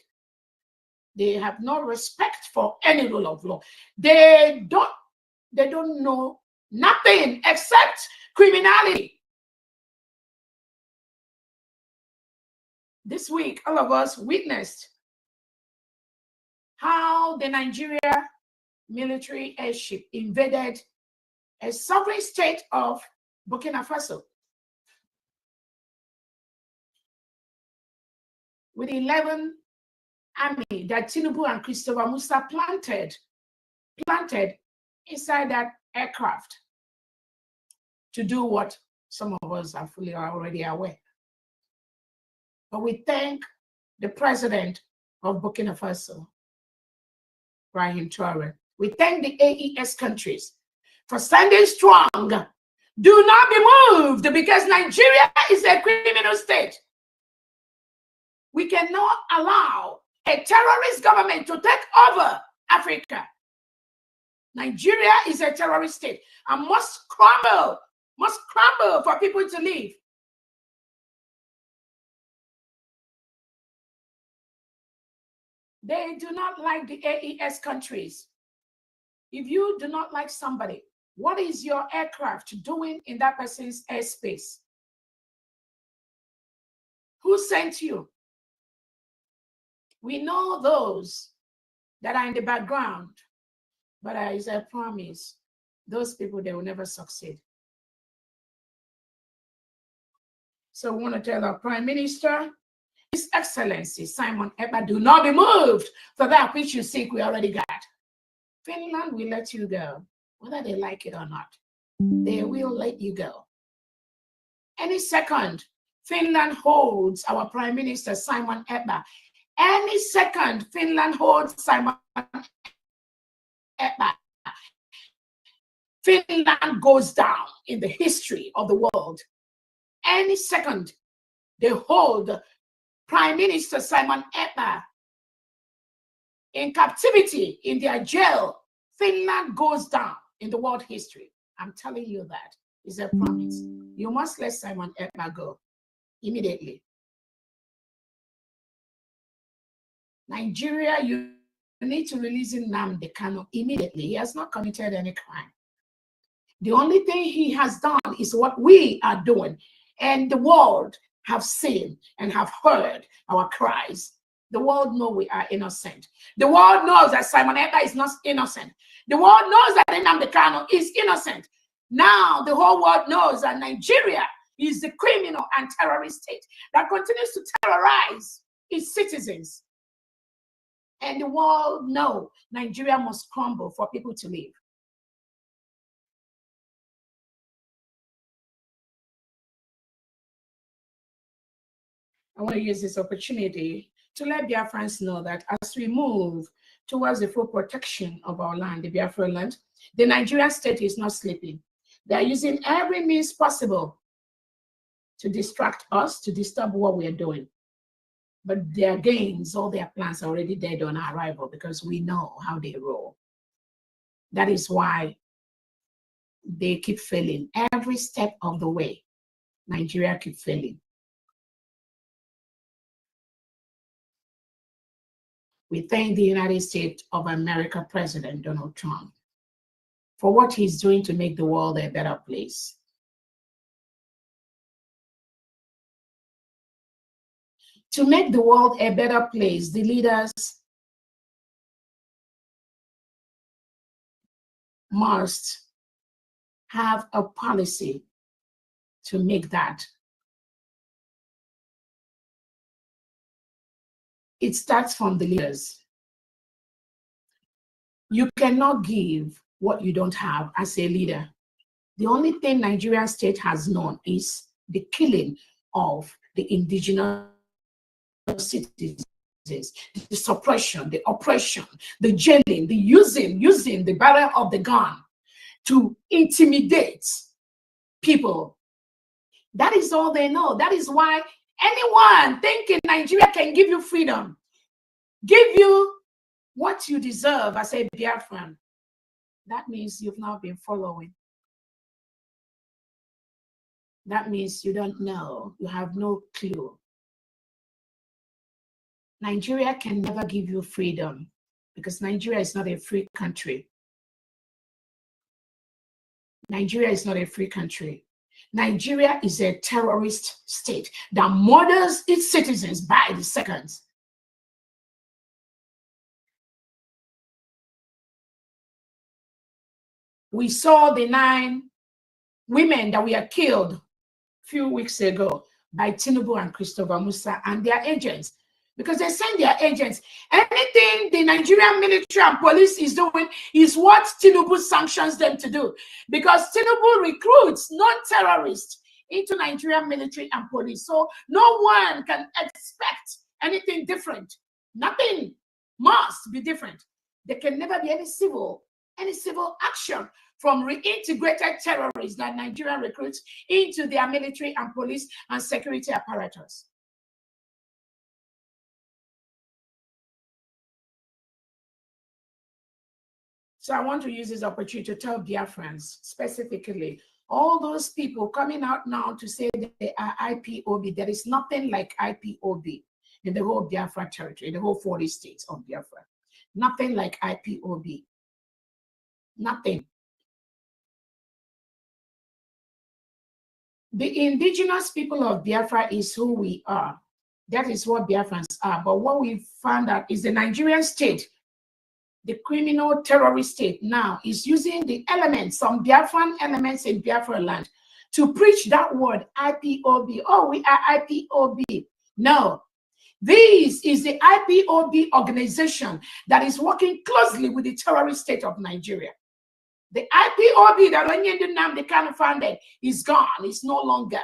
They have no respect for any rule of law. They don't know nothing except criminality. This week, all of us witnessed how the Nigeria military airship invaded a sovereign state of Burkina Faso with 11 army that Tinubu and Christopher Musa planted inside that aircraft to do what some of us are fully already aware. But we thank the president of Burkina Faso, Brahim Traore. We thank the AES countries for standing strong. Do not be moved, because Nigeria is a criminal state. We cannot allow a terrorist government to take over Africa. Nigeria is a terrorist state and must crumble for people to live. They do not like the AES countries. If you do not like somebody, what is your aircraft doing in that person's airspace? Who sent you? We know those that are in the background, but as I promise, those people, they will never succeed. So we want to tell our Prime Minister, His Excellency Simon Ekpa, do not be moved, for that which you seek we already got. Finland will let you go, whether they like it or not. They will let you go. Any second, Finland holds our Prime Minister Simon Ekpa. Any second, Finland holds Simon Ekpa. Finland goes down in the history of the world. Any second, they hold Prime Minister Simon Ekpa in captivity in their jail. Finland goes down in the world history. I'm telling you that. It's a promise. You must let Simon Ekpa go immediately. Nigeria, you need to release Nnamdi Kanu immediately. He has not committed any crime. The only thing he has done is what we are doing. And the world have seen and have heard our cries. The world knows we are innocent. The world knows that Simon Ekpa is not innocent. The world knows that Nnamdi Kanu is innocent. Now the whole world knows that Nigeria is the criminal and terrorist state that continues to terrorize its citizens. And the world knows Nigeria must crumble for people to live. I want to use this opportunity to let Biafrans know that as we move towards the full protection of our land, the Biafra land, the Nigerian state is not sleeping. They are using every means possible to distract us, to disturb what we are doing. But their gains, all their plans are already dead on arrival because we know how they roll. That is why they keep failing. Every step of the way, Nigeria keeps failing. We thank the United States of America President Donald Trump for what he's doing to make the world a better place. To make the world a better place, the leaders must have a policy to make that. It starts from the leaders. You cannot give what you don't have as a leader. The only thing Nigerian state has known is the killing of the indigenous citizens, the suppression, the oppression, the jailing, the using the barrel of the gun to intimidate people. That is all they know. That is why anyone thinking Nigeria can give you freedom, give you what you deserve as a Biafran, that means you've not been following. That means you don't know, you have no clue. Nigeria can never give you freedom because Nigeria is not a free country. Nigeria is not a free country. Nigeria is a terrorist state that murders its citizens by the seconds. We saw the 9 women that were killed a few weeks ago by Tinubu and Christopher Musa and their agents, because they send their agents. Anything the Nigerian military and police is doing is what Tinubu sanctions them to do, because Tinubu recruits non-terrorists into Nigerian military and police. So no one can expect anything different. Nothing must be different. There can never be any civil action from reintegrated terrorists that Nigeria recruits into their military and police and security apparatus. So I want to use this opportunity to tell Biafrans, specifically, all those people coming out now to say that they are IPOB, there is nothing like IPOB in the whole Biafra territory, in the whole 40 states of Biafra. Nothing like IPOB. Nothing. The indigenous people of Biafra is who we are. That is what Biafrans are. But what we found out is the Nigerian state, the criminal terrorist state now, is using the elements, some Biafran elements in Biafra land, to preach that word IPOB. Oh, we are IPOB. No. This is the IPOB organization that is working closely with the terrorist state of Nigeria. The IPOB that Nnamdi Kanu founded is gone. It's no longer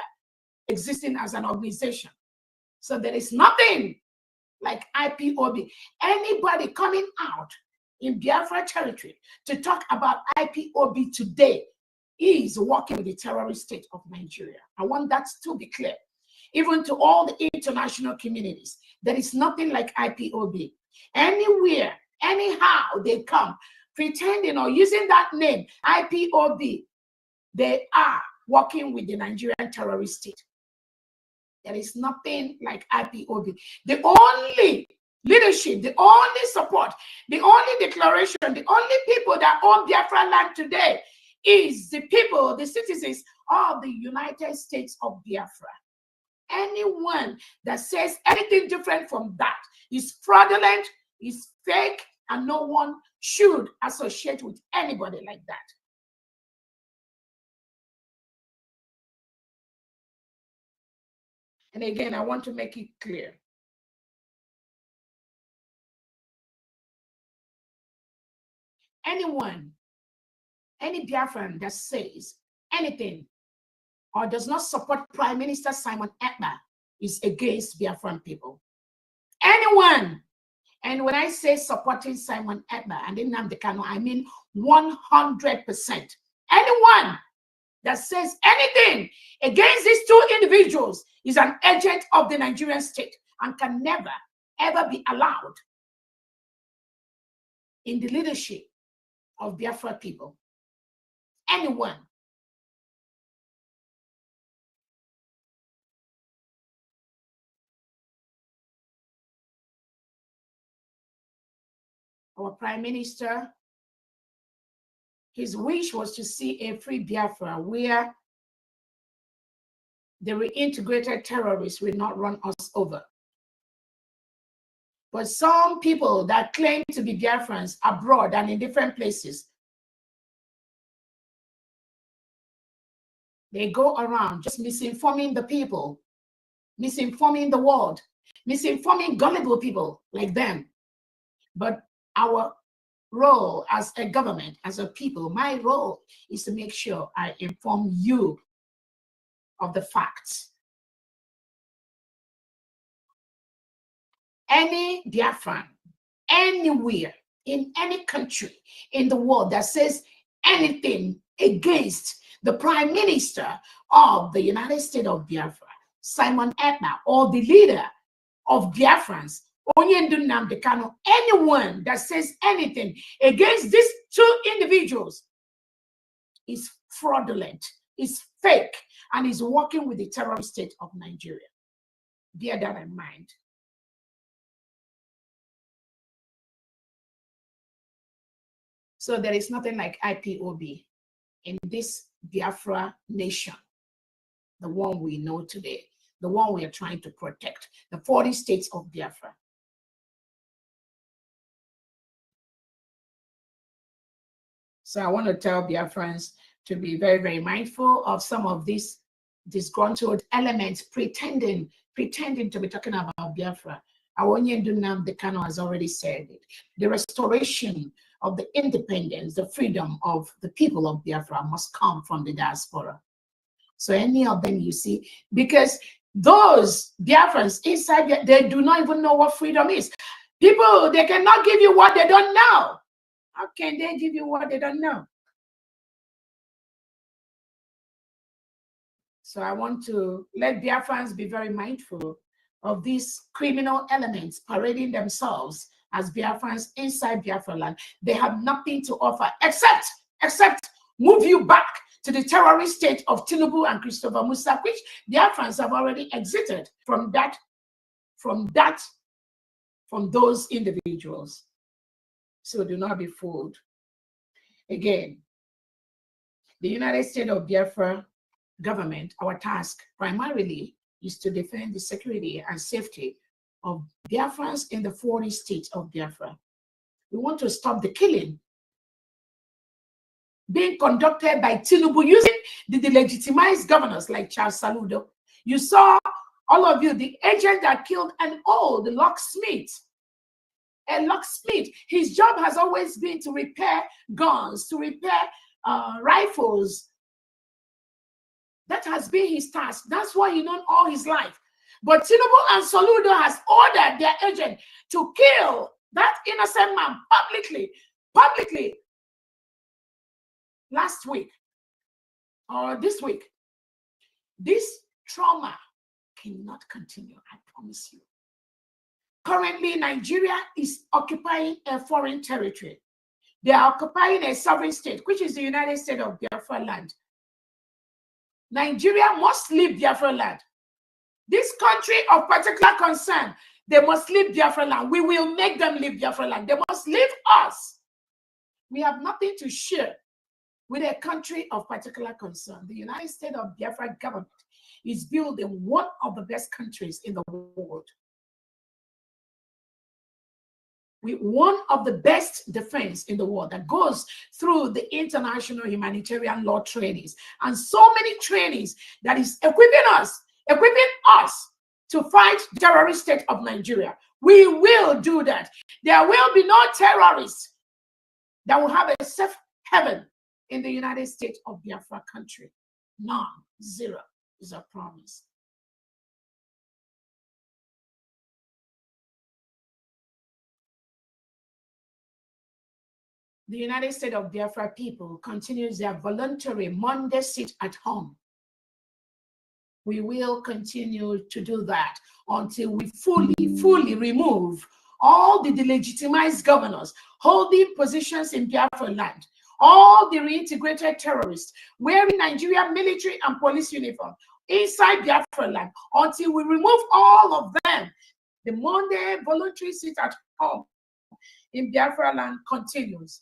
existing as an organization. So there is nothing like IPOB. Anybody coming out in Biafra territory to talk about IPOB today is working with the terrorist state of Nigeria. I want that to be clear. Even to all the international communities, there is nothing like IPOB. Anywhere, anyhow they come, pretending or using that name, IPOB, they are working with the Nigerian terrorist state. There is nothing like IPOB. The only leadership, the only support, the only declaration, the only people that own Biafra land today is the people, the citizens of the United States of Biafra. anyone that says anything different from that is fraudulent, is fake, and no one should associate with anybody like that. And again, I want to make it clear. Anyone, any Biafran that says anything or does not support Prime Minister Simon Ekpa is against Biafran people. Anyone. And when I say supporting Simon Ekpa and Nnamdi Kanu, I mean 100%. Anyone that says anything against these two individuals is an agent of the Nigerian state and can never, ever be allowed in the leadership of Biafra people. Anyone. Our Prime Minister, his wish was to see a free Biafra where the reintegrated terrorists will not run us over. But some people that claim to be Biafrans abroad and in different places, they go around just misinforming the people, misinforming the world, misinforming gullible people like them. But our role as a government, as a people, my role is to make sure I inform you of the facts. Any Biafran, anywhere, in any country in the world that says anything against the Prime Minister of the United States of Biafra, Simon Ekpa, or the leader of Biafrans, Nnamdi Kanu, anyone that says anything against these two individuals is fraudulent, is fake, and is working with the terrorist state of Nigeria. Bear that in mind. So there is nothing like IPOB in this Biafra nation, the one we know today, the one we are trying to protect, the 40 states of Biafra. So I want to tell Biafrans to be very, very mindful of some of these disgruntled elements pretending to be talking about Biafra. Awonye Nnamdi Kanu has already said it. The restoration of the independence, the freedom of the people of Biafra must come from the diaspora. So any of them you see, because those Biafrans inside, they do not even know what freedom is. People, they cannot give you what they don't know. How can they give you what they don't know? So I want to let Biafrans be very mindful of these criminal elements parading themselves as Biafrans inside Biafra land. They have nothing to offer except move you back to the terrorist state of Tinubu and Christopher Musa, which Biafrans have already exited from those individuals. So do not be fooled. Again, the United States of Biafra government, our task primarily is to defend the security and safety of Biafrans in the 40 states of Biafra. We want to stop the killing being conducted by Tinubu using the delegitimized governors like Charles Saludo. You saw, all of you, the agent that killed an old locksmith. A locksmith, his job has always been to repair guns, to repair rifles. That has been his task. That's why he known all his life. But Tinubu and Saludo has ordered their agent to kill that innocent man publicly last week or this week. This trauma cannot continue, I promise you. Currently, Nigeria is occupying a foreign territory. They are occupying a sovereign state, which is the United States of Biafra land. Nigeria must leave Biafra land. This country of particular concern, they must leave Biafra land. We will make them leave Biafra land. They must leave us. We have nothing to share with a country of particular concern. The United States of Biafra government is building one of the best countries in the world, with one of the best defense in the world that goes through the international humanitarian law trainings and so many trainings that is equipping us to fight the terrorist state of Nigeria. We will do that. There will be no terrorists that will have a safe haven in the United States of Biafra country. None, zero is a promise. The United States of Biafra people continues their voluntary Monday sit at home. We will continue to do that until we fully remove all the delegitimized governors holding positions in Biafra land, all the reintegrated terrorists wearing Nigerian military and police uniform inside Biafra land. Until we remove all of them, the Monday voluntary sit at home in Biafra land continues.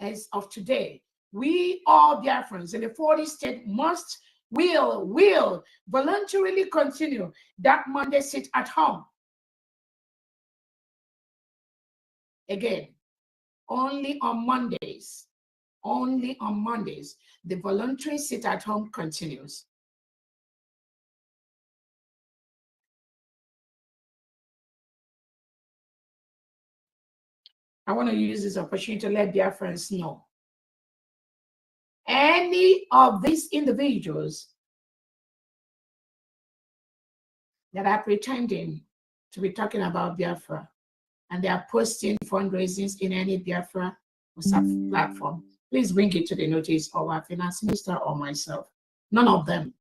As of today, we all Biafrans in the 40 states will voluntarily continue that Monday sit at home. Again, only on Mondays, the voluntary sit at home continues. I want to use this opportunity to let Biafrans know. Any of these individuals that are pretending to be talking about Biafra and they are posting fundraisings in any Biafra WhatsApp platform, please bring it to the notice of our finance minister or myself. None of them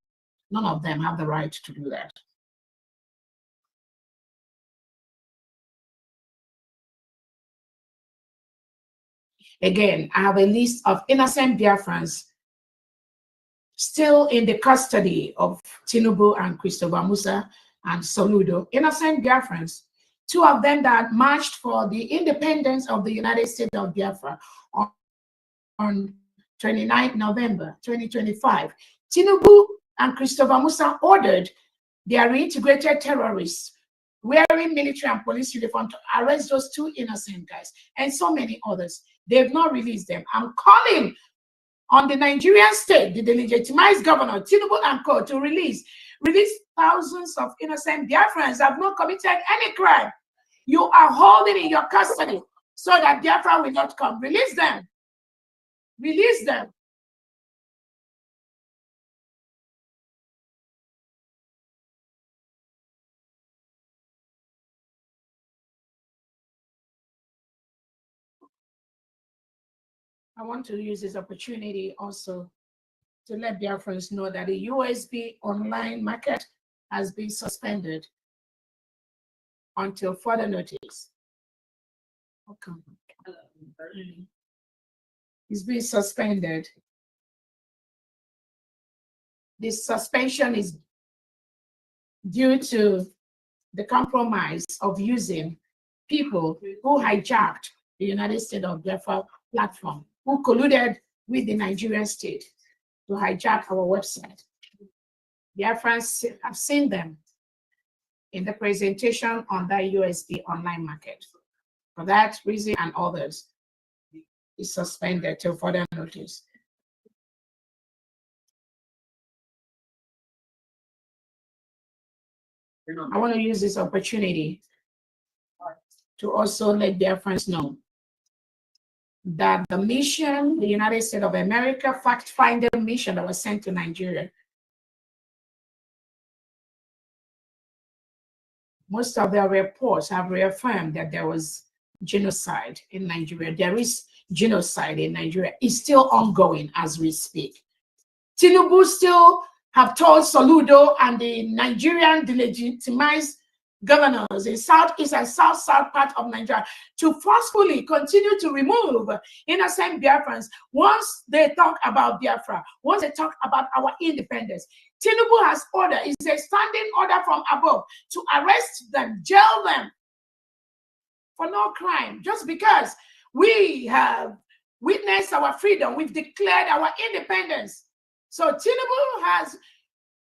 have the right to do that. Again, I have a list of innocent Biafrans still in the custody of Tinubu and Christopher Musa and Soludo. Innocent Biafrans, two of them that marched for the independence of the United States of Biafra on 29 November 2025. Tinubu and Christopher Musa ordered their reintegrated terrorists wearing military and police uniform to arrest those two innocent guys and so many others. They've not released them. I'm calling on the Nigerian state, the delegitimized governor, Tinubu and co, to release thousands of innocent Biafrans that have not committed any crime. You are holding in your custody so that Biafra will not come. Release them. Release them. I want to use this opportunity also to let Biafrans know that the Usbg online market has been suspended until further notice. Okay. It's been suspended. This suspension is due to the compromise of using people who hijacked the United States of Biafra platform, who colluded with the Nigerian state to hijack our website. Biafrans have seen them in the presentation on that Usbg online market. For that reason and others, is suspended till further notice. I want to use this opportunity to also let Biafrans know that the mission, the United States of America fact-finding mission that was sent to Nigeria, most of their reports have reaffirmed that there was genocide in Nigeria. There is genocide in Nigeria. It's still ongoing as we speak. Tinubu still have told Soludo and the Nigerian delegitimized governors in southeast and south part of Nigeria to forcefully continue to remove innocent Biafrans once they talk about Biafra, once they talk about our independence. Tinubu has ordered, it's a standing order from above to arrest them, jail them for no crime, just because we have witnessed our freedom. We've declared our independence. So Tinubu has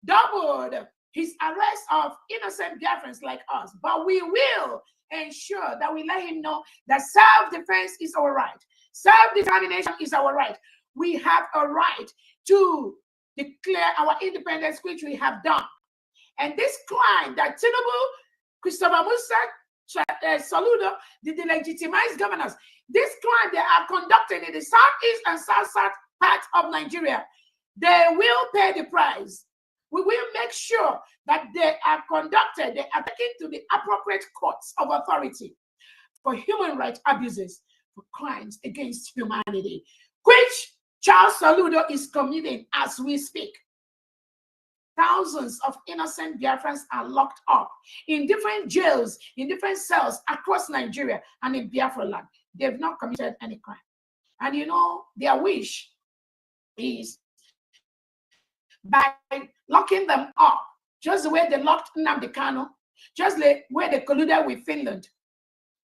doubled his arrest of innocent Biafrans like us, but we will ensure that we let him know that self-defense is our right. Self-determination is our right. We have a right to declare our independence, which we have done. And this crime that Tinubu, Christopher Musa, Soludo, the delegitimized governors, this crime they are conducting in the southeast and south part of Nigeria, they will pay the price. We will make sure that they are conducted, they are taken to the appropriate courts of authority for human rights abuses, for crimes against humanity, which Charles Soludo is committing as we speak. Thousands of innocent Biafrans are locked up in different jails, in different cells across Nigeria and in Biafra land. They've not committed any crime. And you know, their wish is by locking them up, just the way they locked Nnamdi Kanu, just the way they colluded with Finland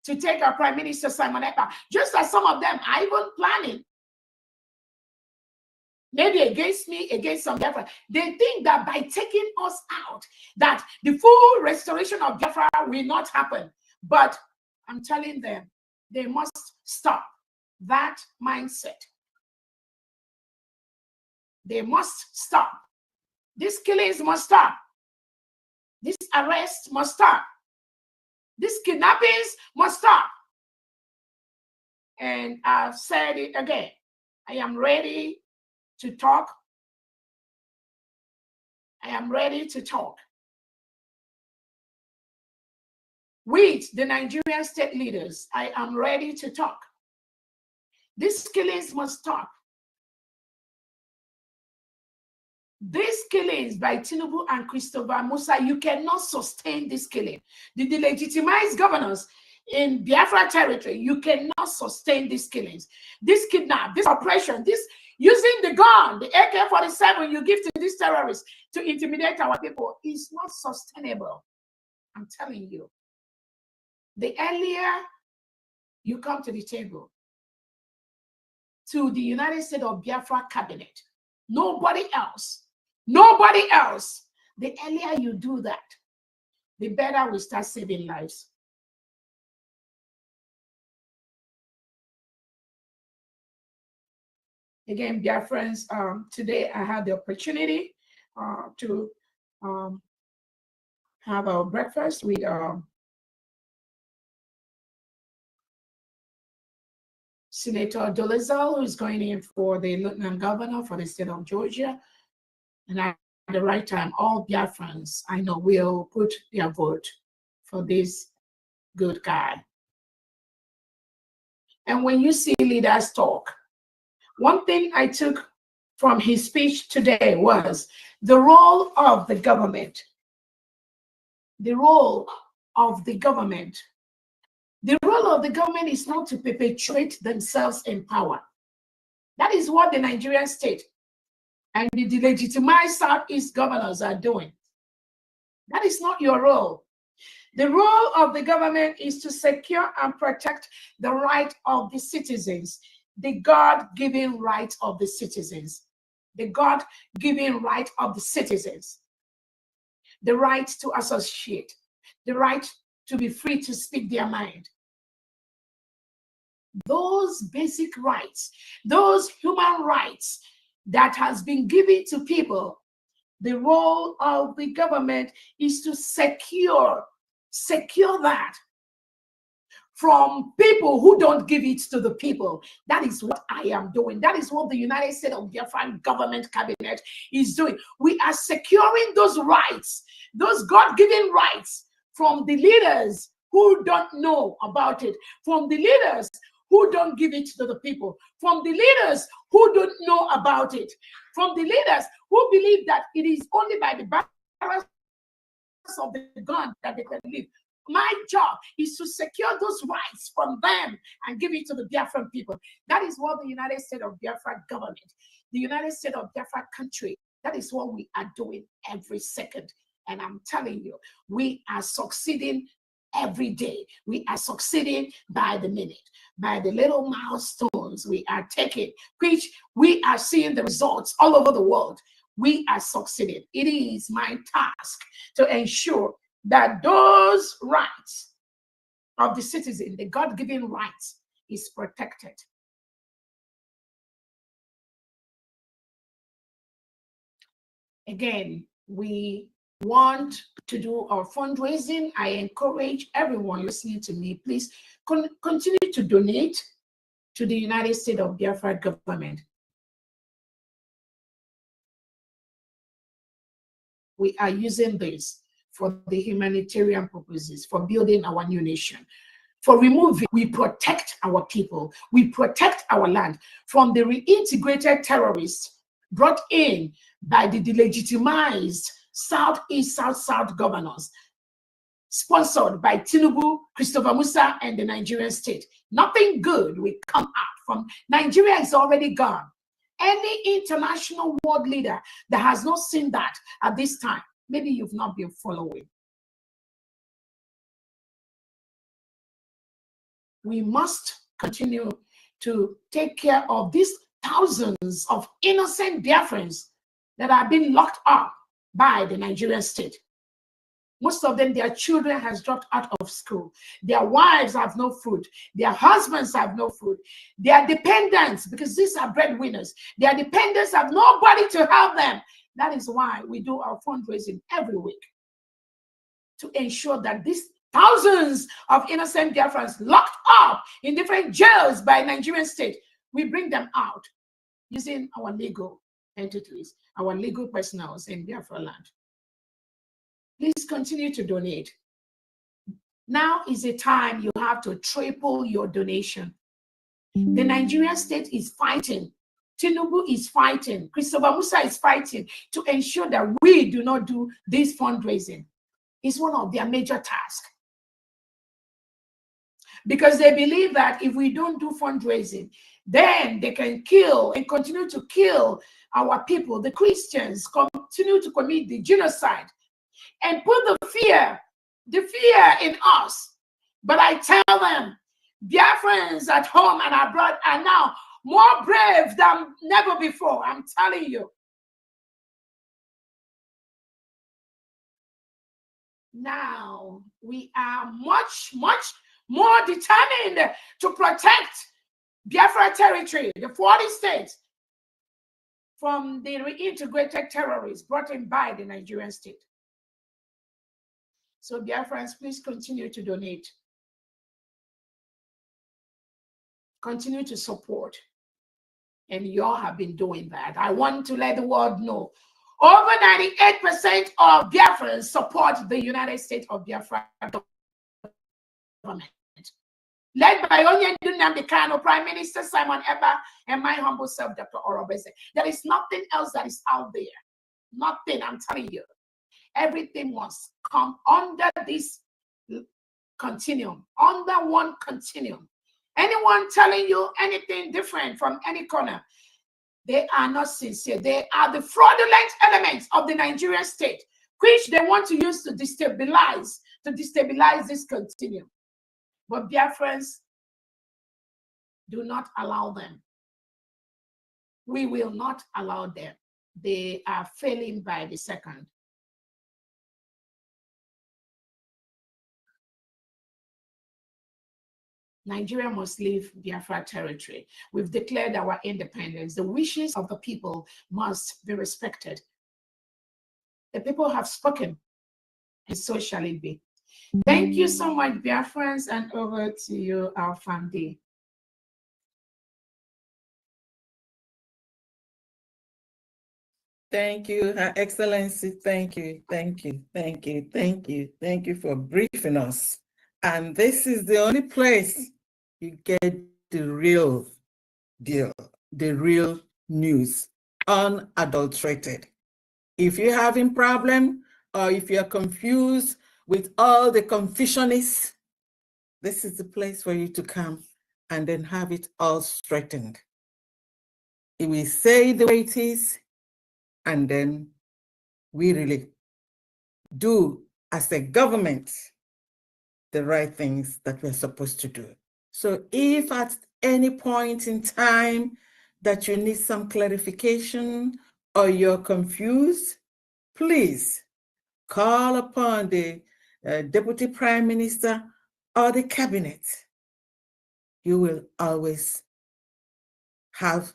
to take our Prime Minister Simon Ekpa, just as some of them are even planning, maybe against me, against some Biafra. They think that by taking us out, that the full restoration of Biafra will not happen. But I'm telling them, they must stop that mindset. They must stop. These killings must stop. This arrest must stop. These kidnappings must stop. And I've said it again. I am ready to talk. I am ready to talk with the Nigerian state leaders. I am ready to talk. These killings must stop. These killings by Tinubu and Christopher Musa, you cannot sustain this killing. The delegitimized governors in Biafra territory, you cannot sustain these killings. This kidnap, this oppression, this using the gun, the AK-47 you give to these terrorists to intimidate our people is not sustainable. I'm telling you. The earlier you come to the table, to the United States of Biafra cabinet, nobody else, the earlier you do that, the better we start saving lives. Again, Biafrans, today I had the opportunity to have our breakfast with Senator Dolezal, who is going in for the lieutenant governor for the state of Georgia. And at the right time, all Biafrans, I know, will put their vote for this good guy. And when you see leaders talk, one thing I took from his speech today was the role of the government. The role of the government. The role of the government is not to perpetuate themselves in power. That is what the Nigerian state and the delegitimized Southeast governors are doing. That is not your role. The role of the government is to secure and protect the right of the citizens, the God-given right of the citizens, the God-given right of the citizens, the right to associate, the right to be free to speak their mind. Those basic rights, those human rights that has been given to people, the role of the government is to secure that from people who don't give it to the people. That is what I am doing. That is what the United States of Biafra government cabinet is doing. We are securing those rights, those God-given rights from the leaders who don't know about it, from the leaders who don't give it to the people, from the leaders who don't know about it, from the leaders who believe that it is only by the barrels of the gun that they can live. My job is to secure those rights from them and give it to the Biafran people. That is what the United States of Biafra government, the United States of Biafra country, that is what we are doing every second. And I'm telling you, we are succeeding every day. We are succeeding by the minute, by the little milestones actions we are taking, which we are seeing the results all over the world, we are succeeding. It is my task to ensure that those rights of the citizen, the God-given rights, is protected. Again, we want to do our fundraising. I encourage everyone listening to me, please continue to donate to the United States of Biafra government. We are using this for the humanitarian purposes, for building our new nation, for removing, we protect our people, we protect our land from the reintegrated terrorists brought in by the delegitimized Southeast, South governors, sponsored by Tinubu, Christopher Musa, and the Nigerian state. Nothing good will come out from Nigeria. Is already gone. Any international world leader that has not seen that at this time, maybe you've not been following. We must continue to take care of these thousands of innocent Biafrans that are being locked up by the Nigerian state. Most of them, their children has dropped out of school. Their wives have no food. Their husbands have no food. Their dependents, because these are breadwinners, their dependents have nobody to help them. That is why we do our fundraising every week, to ensure that these thousands of innocent Biafrans locked up in different jails by Nigerian state, we bring them out using our legal entities, our legal personnel in Biafra land. Please continue to donate. Now is the time you have to triple your donation. The Nigerian state is fighting. Tinubu is fighting. Christopher Musa is fighting to ensure that we do not do this fundraising. It's one of their major tasks. Because they believe that if we don't do fundraising, then they can kill and continue to kill our people, the Christians, continue to commit the genocide and put the fear in us. But I tell them, Biafrans at home and abroad are now more brave than never before. I'm telling you. Now we are much more determined to protect Biafra territory, the 40 states, from the reintegrated terrorists brought in by the Nigerian state. So Biafrans, please continue to donate. Continue to support. And you all have been doing that. I want to let the world know over 98% of Biafrans support the United States of Biafra government, led by Onye Nnamdi Prime Minister Simon Ekpa, and my humble self, Dr. Orabueze. There is nothing else that is out there. Nothing, I'm telling you. Everything must come under this continuum, under one continuum. Anyone telling you anything different from any corner, they are not sincere. They are the fraudulent elements of the Nigerian state, which they want to use to destabilize this continuum. But Biafrans, do not allow them. We will not allow them. They are failing by the second. Nigeria must leave Biafra territory. We've declared our independence. The wishes of the people must be respected. The people have spoken, and so shall it be. Thank you so much, Biafrans, and over to you, our family. Thank you, Her Excellency. Thank you for briefing us. And this is the only place you get the real deal, the real news, unadulterated. If you're having problem or if you're confused with all the confusionists, this is the place for you to come and then have it all straightened. If we say the way it is, and then we really do as a government the right things that we're supposed to do. So if at any point in time that you need some clarification or you're confused, please call upon the Deputy Prime Minister or the Cabinet. You will always have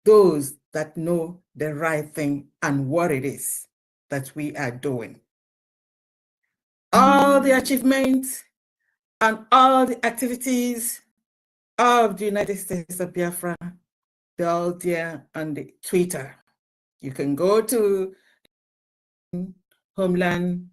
those that know the right thing and what it is that we are doing. All the achievements and all the activities of the United States of Biafra, they're all there on the Twitter. You can go to Homeland.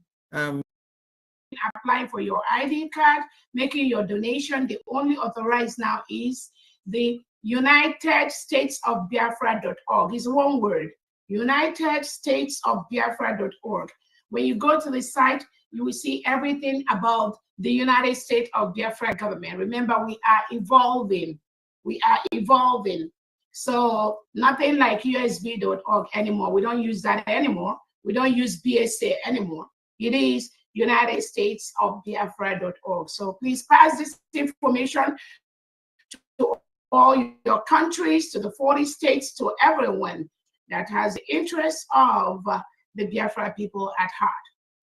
Applying for your ID card, making your donation. The only authorized now is the United States of Biafra.org. It's one word, United States of Biafra.org. When you go to the site, you will see everything about the United States of Biafra government. Remember, we are evolving. We are evolving. So nothing like Usbg.org anymore. We don't use that anymore. We don't use BSA anymore. It is United States of Biafra.org. So please pass this information to all your countries, to the 40 states, to everyone that has the interest of the Biafra people at heart.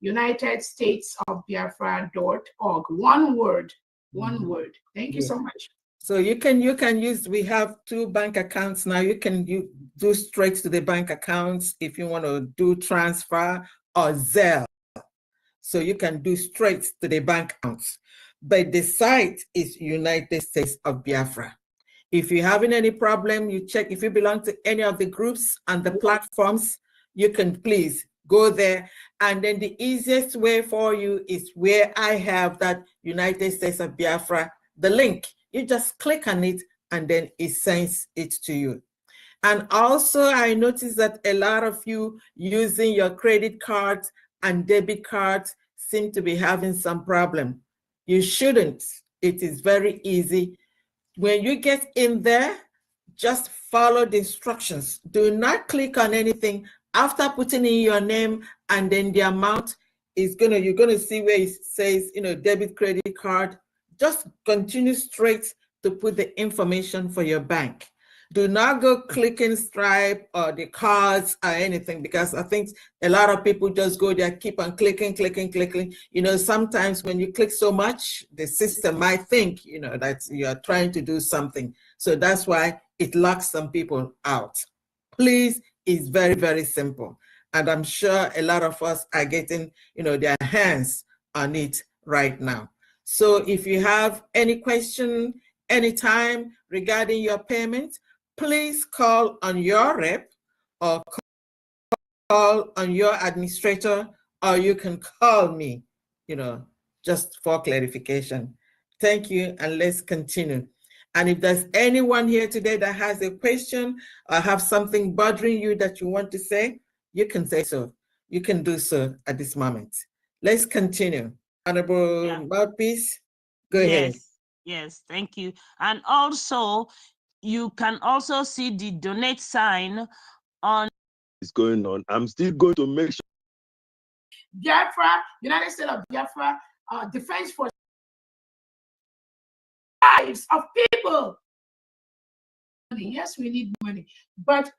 United States of Biafra.org. One word, one word. Thank you so much. So you can use, we have 2 bank accounts now. You can do straight to the bank accounts if you want to do transfer or Zelle. So you can do straight to the bank accounts. But the site is United States of Biafra. If you're having any problem, you check if you belong to any of the groups and the platforms, you can please go there. And then the easiest way for you is where I have that United States of Biafra, the link. You just click on it and then it sends it to you. And also I noticed that a lot of you using your credit cards and debit cards seem to be having some problem. You shouldn't. It is very easy. When you get in there, just follow the instructions. Do not click on anything. After putting in your name and then the amount is you're gonna see where it says, debit credit card. Just continue straight to put the information for your bank. Do not go clicking Stripe or the cards or anything, because I think a lot of people just go there, keep on clicking. Sometimes when you click so much, the system might think, that you're trying to do something. So that's why it locks some people out. Please, it's very, very simple. And I'm sure a lot of us are getting, their hands on it right now. So if you have any question anytime regarding your payment, please call on your rep or call on your administrator, or you can call me, just for clarification. Thank you, and let's continue. And if there's anyone here today that has a question or have something bothering you that you want to say, you can say so. You can do so at this moment. Let's continue. Honorable Mouthpiece, go ahead. Yes, thank you. And also, you can also see the donate sign on. It's going on. I'm still going to make sure. Biafra, United States of Biafra, Defense Force, lives of people. Yes, we need money, but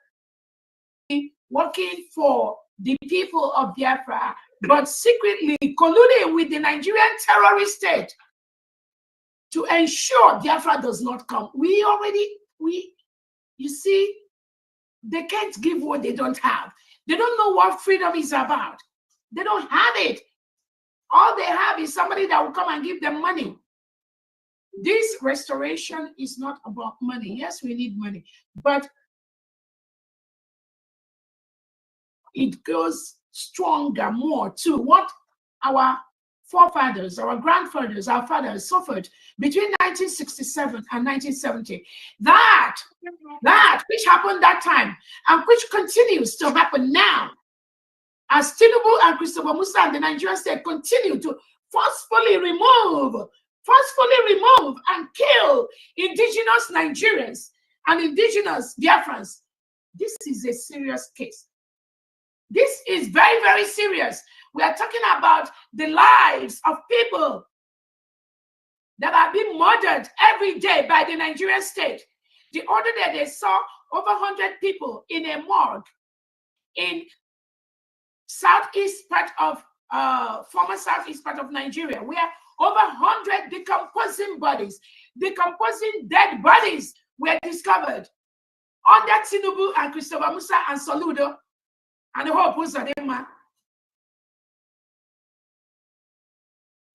working for the people of Biafra, but secretly colluding with the Nigerian terrorist state to ensure Biafra does not come. You see, they can't give what they don't have. They don't know what freedom is about. They don't have it. All they have is somebody that will come and give them money. This restoration is not about money. Yes, we need money, but it goes stronger, more to what our forefathers, our grandfathers, our fathers suffered between 1967 and 1970. That which happened that time and which continues to happen now, as Tinubu and Christopher Musa and the Nigerian state continue to forcefully remove and kill indigenous Nigerians and indigenous Biafrans. This is a serious case. This is very, very serious. We are talking about the lives of people. that are being murdered every day by the Nigerian state. The other day they saw over 100 people in a morgue in southeast part of former southeast part of Nigeria, where over 100 decomposing bodies, decomposing dead bodies were discovered under Tinubu and Christopher Musa and Soludo and the whole Uzodinma.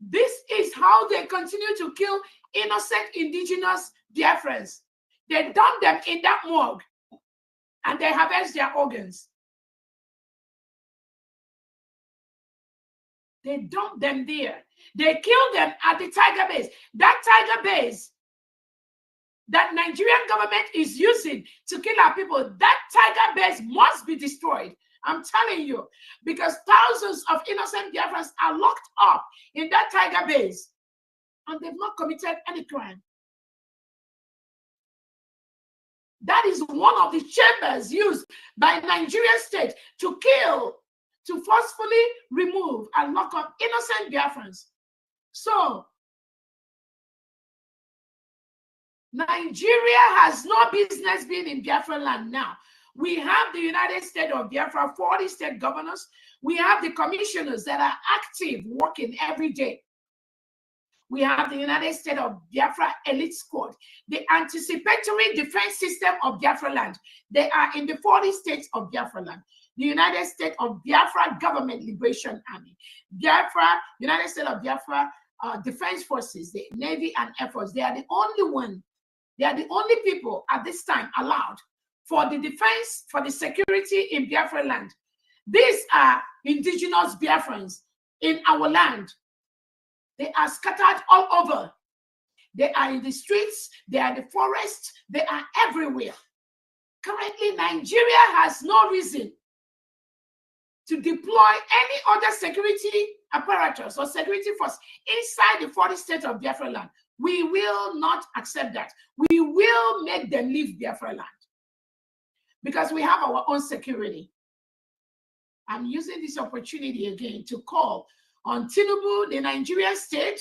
This is how they continue to kill innocent indigenous Biafrans. They dump them in that morgue and they harvest their organs. They dump them there. They kill them at the tiger base. That tiger base that Nigerian government is using to kill our people, that tiger base must be destroyed. I'm telling you, because thousands of innocent Biafrans are locked up in that tiger base and they've not committed any crime. That is one of the chambers used by Nigerian state to kill, to forcefully remove and lock up innocent Biafrans. So, Nigeria has no business being in Biafra land now. We have the United States of Biafra, 40 state governors. We have the commissioners that are active, working every day. We have the United States of Biafra elite squad, the anticipatory defense system of Biafra land. They are in the 40 states of Biafra land. The United States of Biafra Government Liberation Army, Biafra, United States of Biafra Defense Forces, the Navy and Air Force. They are the only one. They are the only people at this time allowed for the defense, for the security in Biafra land. These are indigenous Biafrans in our land. They are scattered all over. They are in the streets, they are in the forests, they are everywhere. Currently, Nigeria has no reason to deploy any other security apparatus or security force inside the 40 states of Biafra land. We will not accept that. We will make them leave Biafra land because we have our own security. I'm using this opportunity again to call on Tinubu, the Nigerian state,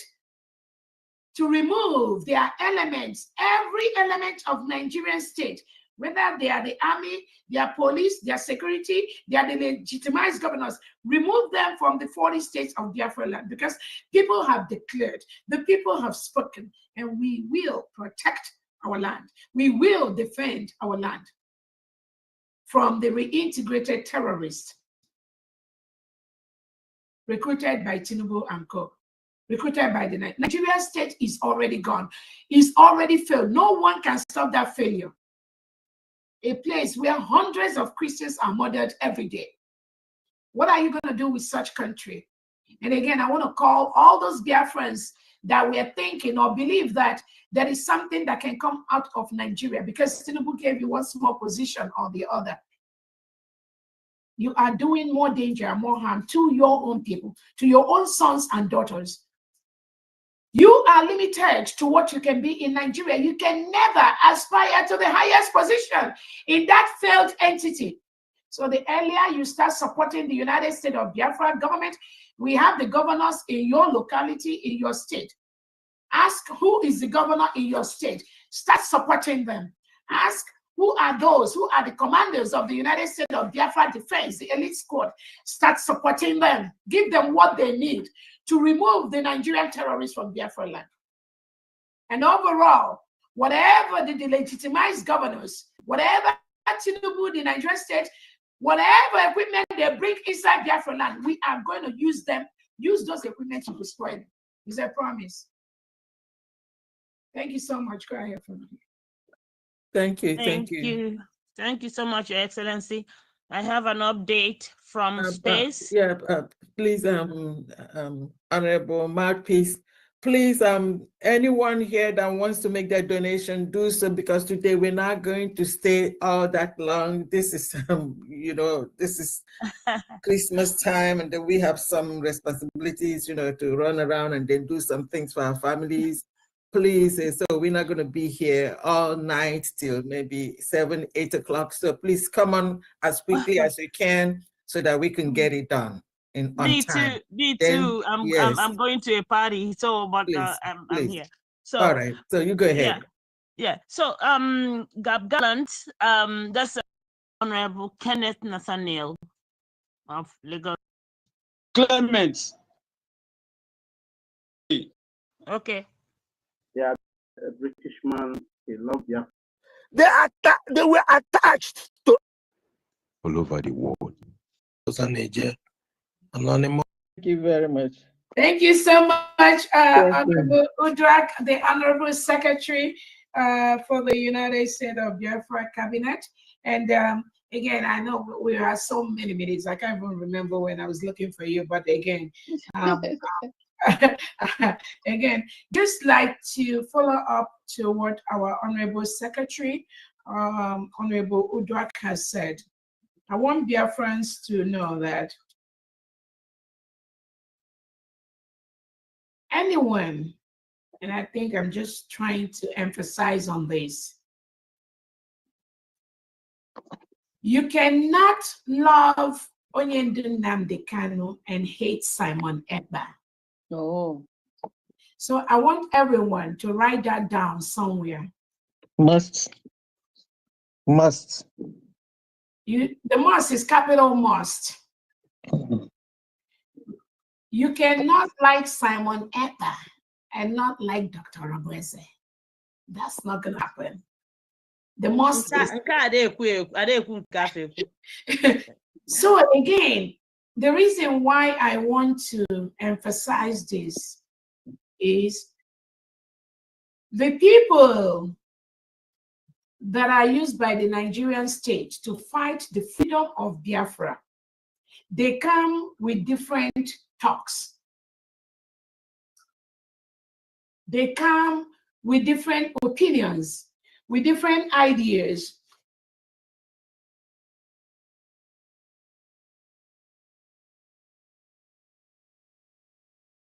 to remove their elements, every element of Nigerian state, whether they are the army, their police, their security, they are the legitimized governors, remove them from the 40 states of Biafra land because people have declared, the people have spoken, and we will protect our land. We will defend our land from the reintegrated terrorists recruited by Tinubu and co. Recruited by the Nigerian state is already gone. It's already failed. No one can stop that failure. A place where hundreds of Christians are murdered every day. What are you going to do with such country? And again, I want to call all those Biafrans that were thinking or believe that there is something that can come out of Nigeria because Tinubu gave you one small position or the other. You are doing more danger and more harm to your own people, to your own sons and daughters. You are limited to what you can be in Nigeria. You can never aspire to the highest position in that failed entity. So the earlier you start supporting the United States of Biafra government, we have the governors in your locality, in your state. Ask who is the governor in your state. Start supporting them. Ask who are those who are the commanders of the United States of Biafra Defense, the elite squad. Start supporting them. Give them what they need to remove the Nigerian terrorists from Biafra land. And overall, whatever the delegitimized governors, whatever Tinubu, the Nigerian state, whatever equipment they bring inside Biafra land, we are going to use them, use those equipment to destroy them. It's a promise. Thank you so much. Go ahead for me. Thank you. Thank you. Thank you so much, Your Excellency. I have an update from space. Please, Honorable Mouthpiece, please, anyone here that wants to make that donation, do so, because today we're not going to stay all that long. This is, this is Christmas time, and then we have some responsibilities, to run around and then do some things for our families. Please, so we're not going to be here all night till maybe 7, 8 o'clock. So please come on as quickly as you can so that we can get it done on time. Me too. I'm going to a party, so but please, I'm here. So all right, so you go ahead. Yeah. So Gab Gallant, that's Honorable Kenneth Nathaniel of Lagos. Clement. Okay. Yeah, a British man, he loved Biafra. They were attached to all over the world. Anonymous. Thank you very much. Thank you so much, Honorable Udrak, the Honorable Secretary for the United States of Biafra Cabinet. And again, I know we have so many minutes. I can't even remember when I was looking for you, but again, again, just like to follow up to what our Honorable Secretary, Honorable Udrak has said. I want Biafrans to know that anyone, and I think I'm just trying to emphasize on this, you cannot love Onyendu Nnamdi Kanu and hate Simon Ekpa. Oh. So I want everyone to write that down somewhere. Must. The must is capital must. You cannot like Simon Ekpa and not like Dr. Orabueze. That's not going to happen. The must is... So again, the reason why I want to emphasize this is the people that are used by the Nigerian state to fight the freedom of Biafra, they come with different talks. They come with different opinions, with different ideas.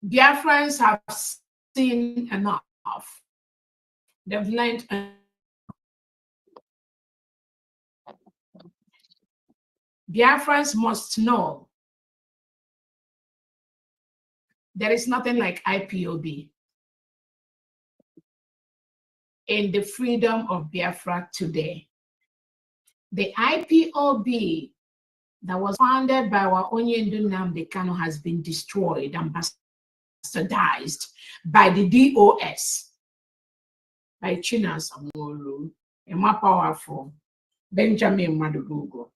Biafrans have seen enough. They've learned enough. Biafrans must know there is nothing like IPOB in the freedom of Biafra today. The IPOB that was founded by our Onyendu Nnamdi Kanu has been destroyed and bastardized by the DOS, by Chinas Amolu, Emma Powerful, Benjamin Madugugo,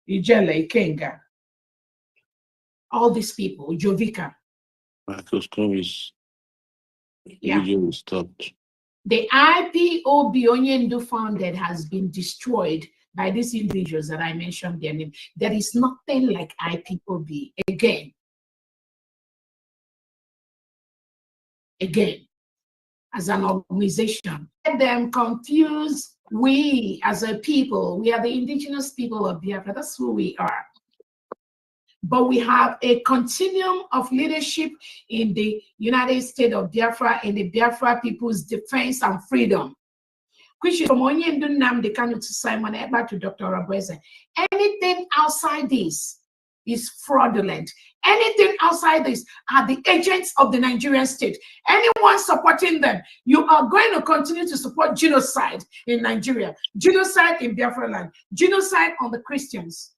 Ijele Ikenga, all these people, Jovika. Video was stopped. The IPOB Onyendu founded has been destroyed by these individuals that I mentioned their name. There is nothing like IPOB again, as an organization. Let them confuse we as a people. We are the indigenous people of Biafra. That's who we are. But we have a continuum of leadership in the United States of Biafra, in the Biafra People's Defense and Freedom, which is from Onyendu Nnamdi Kanu to Simon Ekpa to Dr. Orabueze. Anything outside this is fraudulent. Anything outside this are the agents of the Nigerian state. Anyone supporting them, you are going to continue to support genocide in Nigeria, genocide in Biafra land, genocide on the Christians.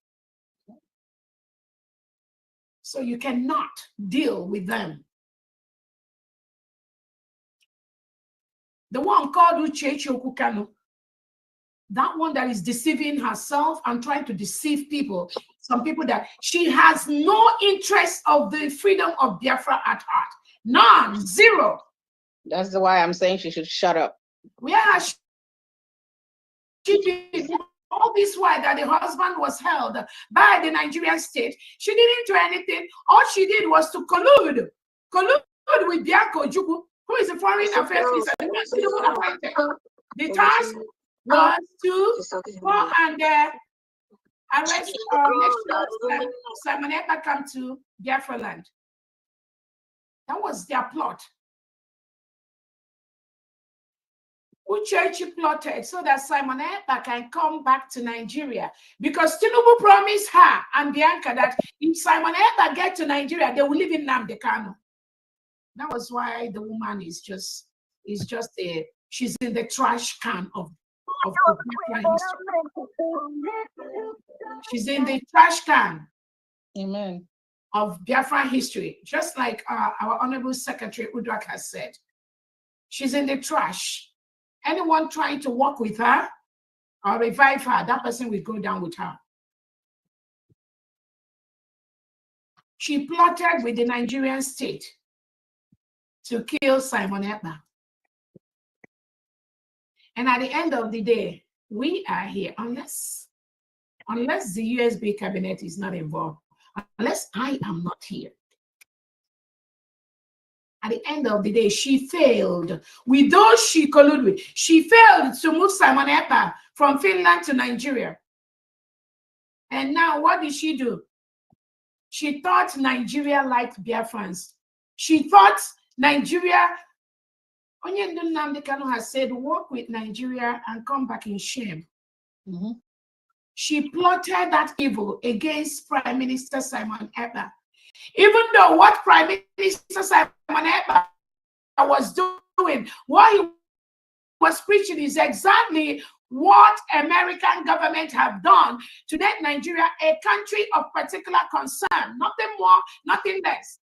So you cannot deal with them. The one called Uchechi Okukanu, that one that is deceiving herself and trying to deceive people, some people that she has no interest of the freedom of Biafra at heart. None, zero. That's why I'm saying she should shut up. Yeah, she did. All this while that the husband was held by the Nigerian state, she didn't do anything. All she did was to collude with Bianco Ojukwu, who is a foreign affairs minister. The task was to go and arrest or make sure Simon Ekpa come to Biafra land. That was their plot. Uchechi plotted so that Simon Ekpa can come back to Nigeria, because Tinubu promised her and Bianca that if Simon Ekpa get to Nigeria, they will live in Nnamdi Kanu. That was why the woman is is just she's in the trash can of Biafra history. She's in the trash can. Amen. Of Biafra history, just like our Honorable Secretary Udrak has said. She's in the trash. Anyone trying to work with her or revive her, that person will go down with her. She plotted with the Nigerian state to kill Simon Ekpa. And at the end of the day, we are here, unless the Usbg cabinet is not involved, unless I am not here. At the end of the day, she failed. With those she colluded with, she failed to move Simon Ekpa from Finland to Nigeria. And now what did she do? She thought Nigeria liked Biafrans. She thought Nigeria, Onyendu Nnamdi Kanu has said, work with Nigeria and come back in shame. Mm-hmm. She plotted that evil against Prime Minister Simon Ekpa. Even though what Prime Minister Simon Ekpa was doing, what he was preaching is exactly what American government have done to make Nigeria a country of particular concern, nothing more, nothing less.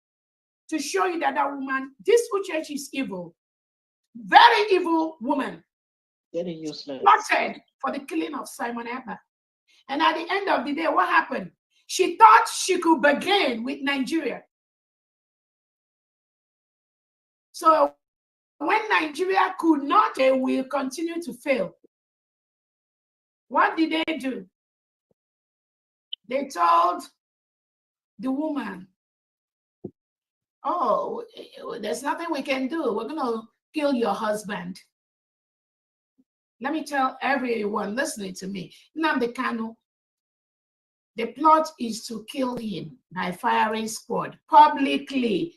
To show you that that woman, this Uchechi is evil, very evil woman. Very useless. Plotted for the killing of Simon Ekpa. And at the end of the day, what happened? She thought she could bargain with Nigeria. So when Nigeria could not, they will continue to fail. What did they do? They told the woman, oh, there's nothing we can do. We're going to kill your husband. Let me tell everyone listening to me, Nnamdi Kanu, the plot is to kill him by firing squad publicly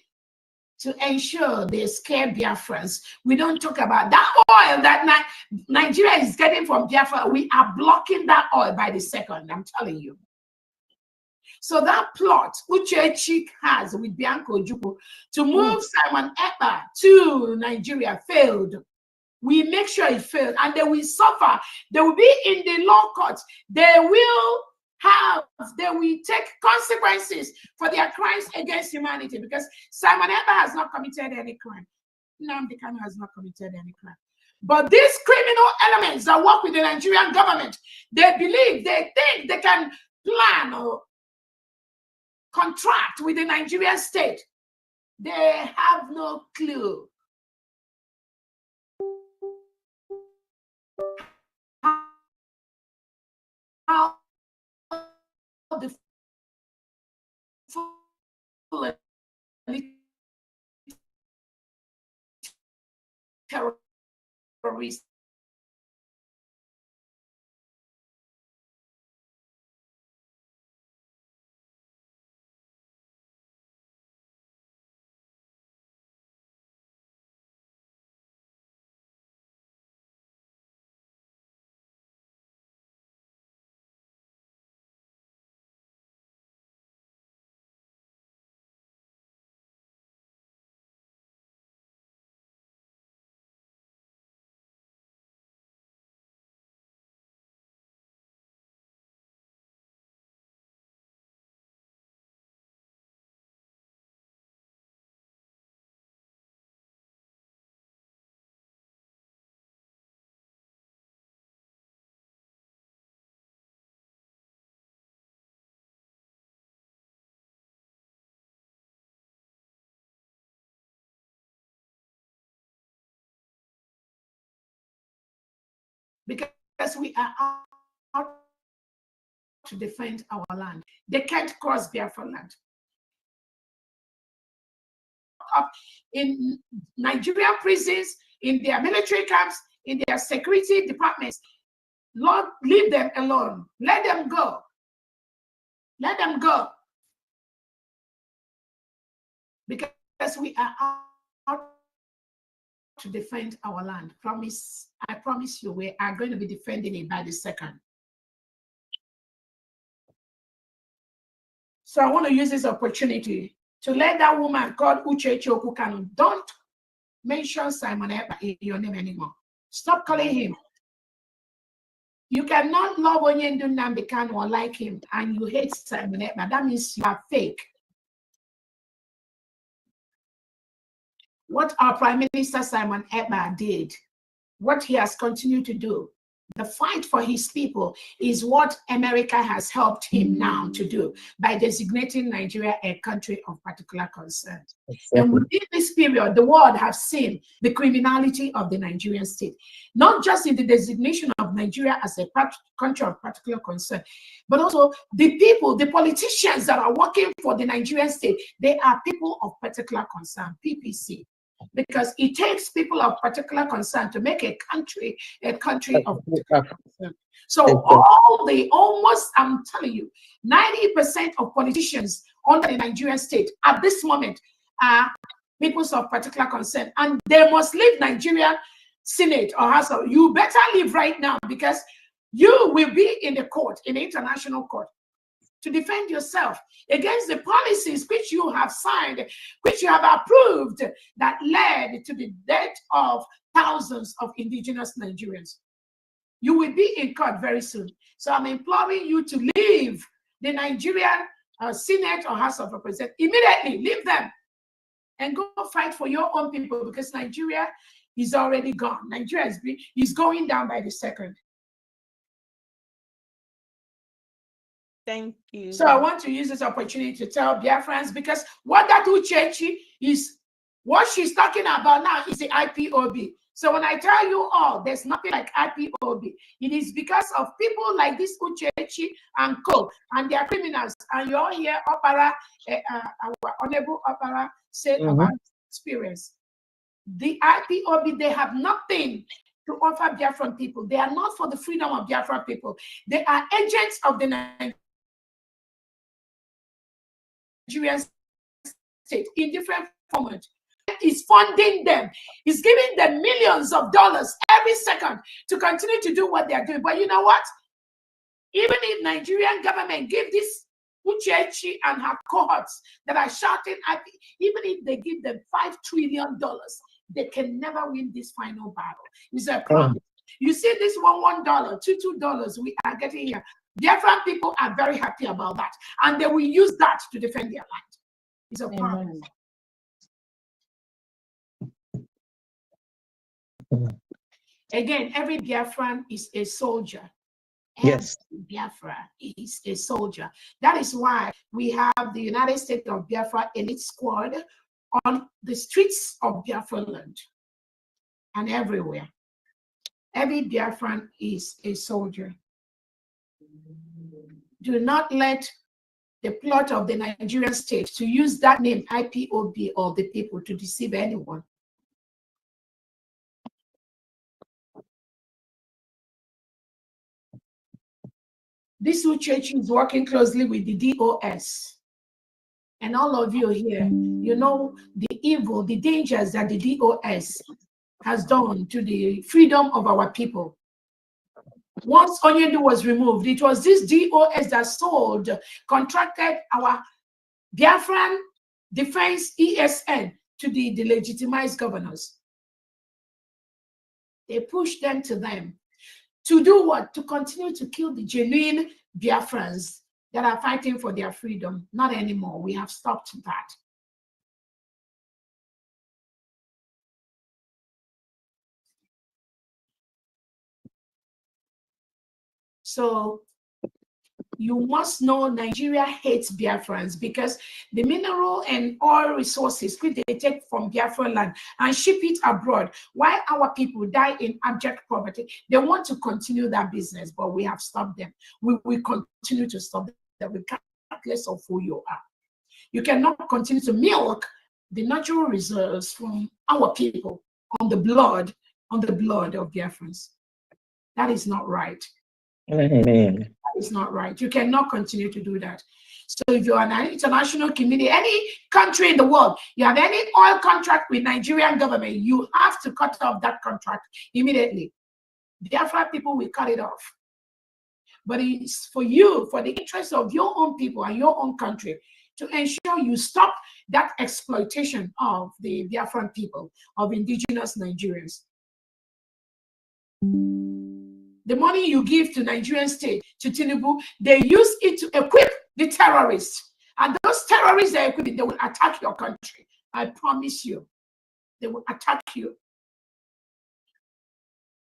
to ensure they scare Biafrans. We don't talk about that oil that Nigeria is getting from Biafra. We are blocking that oil by the second, I'm telling you. So that plot, Uchechi has with Bianco Ojukwu to move Simon Ekpa to Nigeria failed. We make sure it failed, and they will suffer. They will be in the law court. They will take consequences for their crimes against humanity, because Simon Ekpa has not committed any crime. Nnamdi Kanu has not committed any crime. But these criminal elements that work with the Nigerian government, they believe, they think they can plan or contract with the Nigerian state. They have no clue how the full terrorists because we are out to defend our land. They can't cross Biafra land. Up in Nigerian prisons, in their military camps, in their security departments. Lord, leave them alone. Let them go. Let them go. Because we are out to defend our land. I promise you, we are going to be defending it by the second. So I want to use this opportunity to let that woman called Uchechi Okukanu, don't mention Simon Ekpa in your name anymore. Stop calling him. You cannot love Onyendu Nnamdi Kanu or like him, and you hate Simon Ekpa. That means you are fake. What our Prime Minister Simon Ekpa did, what he has continued to do, the fight for his people is what America has helped him now to do by designating Nigeria a country of particular concern. Exactly. And within this period, the world has seen the criminality of the Nigerian state, not just in the designation of Nigeria as a country of particular concern, but also the people, the politicians that are working for the Nigerian state, they are people of particular concern, PPC. Because it takes people of particular concern to make a country of particular concern. So almost, I'm telling you, 90% of politicians under the Nigerian state at this moment are people of particular concern, and they must leave Nigerian Senate or House. You better leave right now, because you will be in the court, in the international court, to defend yourself against the policies which you have signed, which you have approved, that led to the death of thousands of indigenous Nigerians. You will be in court very soon. So I'm imploring you to leave the Nigerian Senate or House of Representatives immediately. Leave them and go fight for your own people, because Nigeria is already gone. Nigeria is going down by the second. Thank you. So I want to use this opportunity to tell Biafrans, because what that Uchechi is, what she's talking about now is the IPOB. So when I tell you all, there's nothing like IPOB. It is because of people like this Uchechi and Co. and their criminals. And you all hear Opara, our Honorable Opara said about experience. The IPOB, they have nothing to offer Biafran people. They are not for the freedom of Biafran people. They are agents of the Nigerian state in different formats. Is funding them, is giving them millions of dollars every second to continue to do what they are doing. But you know what? Even if Nigerian government give this Uchechi and her cohorts that are shouting at, even if they give them $5 trillion, they can never win this final battle. It's a problem. You see this $1, $2 we are getting here. Different people are very happy about that, and they will use that to defend their land. It's a problem. Again, every Biafran is a soldier. Yes. Every Biafra is a soldier. That is why we have the United States of Biafra elite squad on the streets of Biafra land and everywhere. Every Biafran is a soldier. Do not let the plot of the Nigerian state to use that name, IPOB, or the people, to deceive anyone. This Uchechi is working closely with the DOS. And all of you here, you know the evil, the dangers that the DOS has done to the freedom of our people. Once Onyendu was removed, it was this DOS that sold, contracted our Biafran Defense ESN to the delegitimized governors. They pushed them to them. To do what? To continue to kill the genuine Biafrans that are fighting for their freedom. Not anymore. We have stopped that. So you must know Nigeria hates Biafrans, because the mineral and oil resources which they take from Biafra land and ship it abroad, while our people die in abject poverty, they want to continue that business, but we have stopped them. We will continue to stop them, regardless of who you are. You cannot continue to milk the natural reserves from our people on the blood of Biafrans. That is not right. Amen. That is not right. You cannot continue to do that. So if you're an international community, any country in the world, you have any oil contract with Nigerian government, you have to cut off that contract immediately. Biafra people will cut it off. But it's for you, for the interest of your own people and your own country, to ensure you stop that exploitation of the Biafran people, of indigenous Nigerians. The money you give to Nigerian state, to Tinubu, they use it to equip the terrorists. And those terrorists they equip, they will attack your country. I promise you, they will attack you.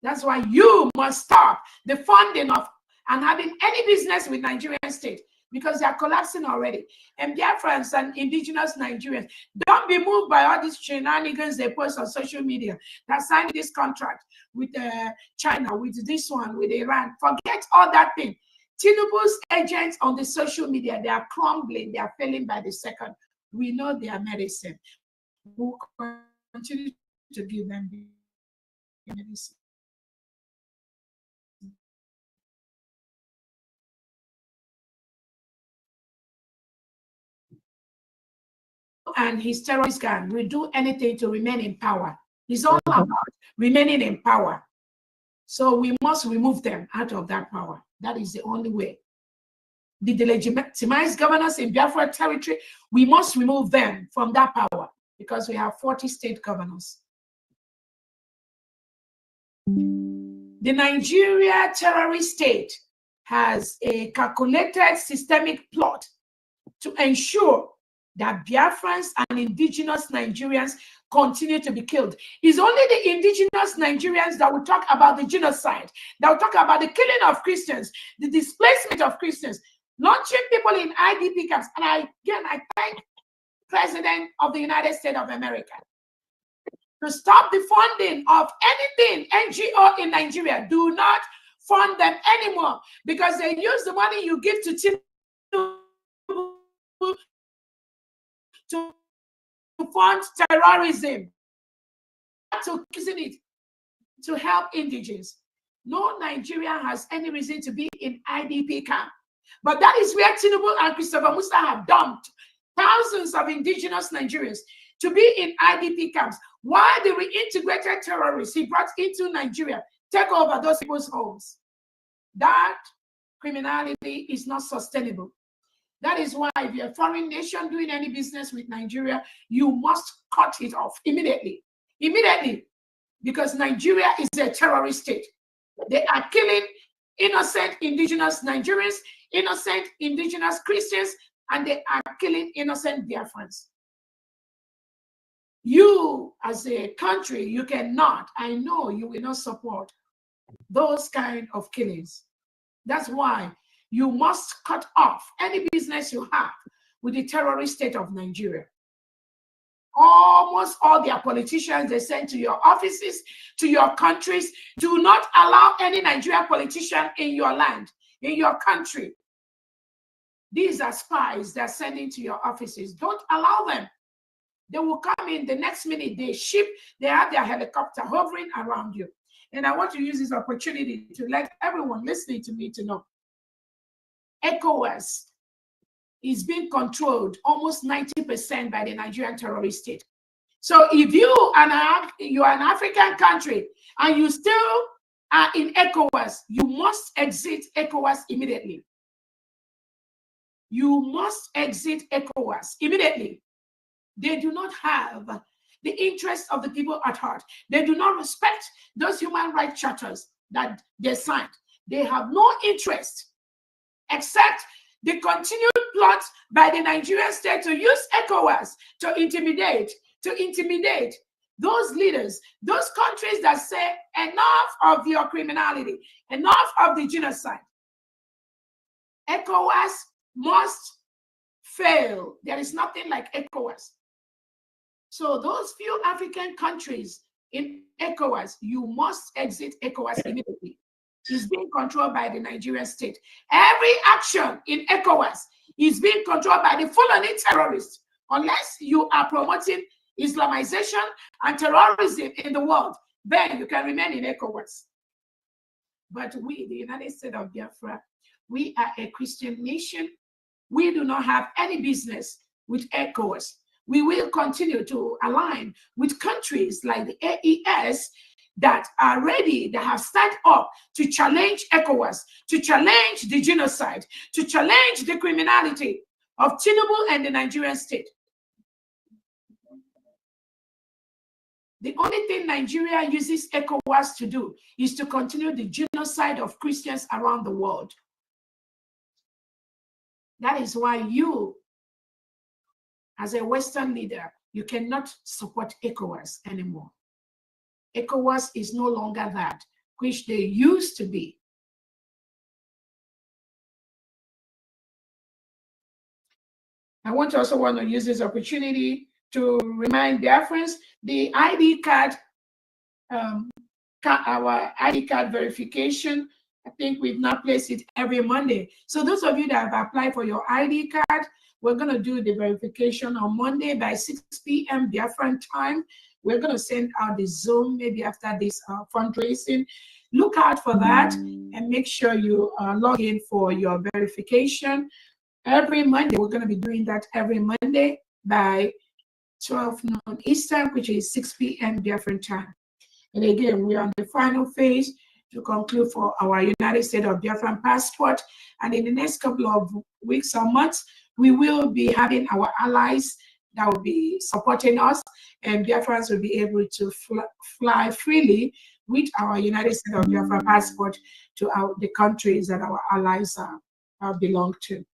That's why you must stop the funding of and having any business with Nigerian state, because they are collapsing already. And Biafrans and indigenous Nigerians, don't be moved by all these shenanigans they post on social media that signed this contract with China, with this one, with Iran. Forget all that thing. Tinubu's agents on the social media, they are crumbling, they are failing by the second. We know their medicine. We'll continue to give them the medicine. And his terrorist gang will do anything to remain in power. It's all about remaining in power. So we must remove them out of that power. That is the only way. The delegitimized governors in Biafra territory, we must remove them from that power because we have 40 state governors. The Nigeria terrorist state has a calculated systemic plot to ensure that Biafrans and indigenous Nigerians continue to be killed. It's only the indigenous Nigerians that will talk about the genocide, that will talk about the killing of Christians, the displacement of Christians, launching people in IDP camps. And I thank President of the United States of America to stop the funding of anything, NGO in Nigeria. Do not fund them anymore because they use the money you give to fund terrorism, to using it to help indigens. No Nigerian has any reason to be in IDP camp. But that is where Tinubu and Christopher Musa have dumped thousands of indigenous Nigerians to be in IDP camps. While the reintegrated terrorists he brought into Nigeria take over those people's homes. That criminality is not sustainable. That is why if you're a foreign nation doing any business with Nigeria, you must cut it off immediately. Immediately. Because Nigeria is a terrorist state. They are killing innocent indigenous Nigerians, innocent indigenous Christians, and they are killing innocent Biafrans. You, as a country, you cannot, I know you will not support those kind of killings. That's why you must cut off any business you have with the terrorist state of Nigeria. Almost all their politicians they send to your offices, to your countries, do not allow any Nigerian politician in your land, in your country. These are spies they're sending to your offices. Don't allow them. They will come in the next minute. They have their helicopter hovering around you. And I want to use this opportunity to let everyone listening to me to know ECOWAS is being controlled almost 90% by the Nigerian terrorist state. So if you're an African country and you still are in ECOWAS, you must exit ECOWAS immediately. You must exit ECOWAS immediately. They do not have the interests of the people at heart. They do not respect those human rights charters that they signed. They have no interest except the continued plot by the Nigerian state to use ECOWAS to intimidate those leaders, those countries that say enough of your criminality, enough of the genocide. ECOWAS must fail. There is nothing like ECOWAS. So those few African countries in ECOWAS, you must exit ECOWAS immediately. It's being controlled by the Nigerian state. Every action in ECOWAS is being controlled by the Fulani terrorists, unless you are promoting Islamization and terrorism in the world, then you can remain in ECOWAS. But we, the United States of Biafra, we are a Christian nation. We do not have any business with ECOWAS. We will continue to align with countries like the AES that are ready, that have stepped up to challenge ECOWAS, to challenge the genocide, to challenge the criminality. of Tinubu and the Nigerian state. The only thing Nigeria uses ECOWAS to do is to continue the genocide of Christians around the world. That is why you, as a Western leader, you cannot support ECOWAS anymore. ECOWAS is no longer that, which they used to be. I want to use this opportunity to remind Biafrans the ID card, our ID card verification. I think we've now placed it every Monday. So those of you that have applied for your ID card, we're going to do the verification on Monday by 6 p.m. Biafran time. We're going to send out the Zoom maybe after this fundraising. Look out for that and make sure you log in for your verification. Every Monday, we're going to be doing that every Monday by 12 noon Eastern, which is 6 p.m. Biafran time. And again, we are on the final phase to conclude for our United States of Biafran passport. And in the next couple of weeks or months, we will be having our allies that will be supporting us, and Biafrans will be able to fly freely with our United States of Biafran passport to the countries that our allies belong to.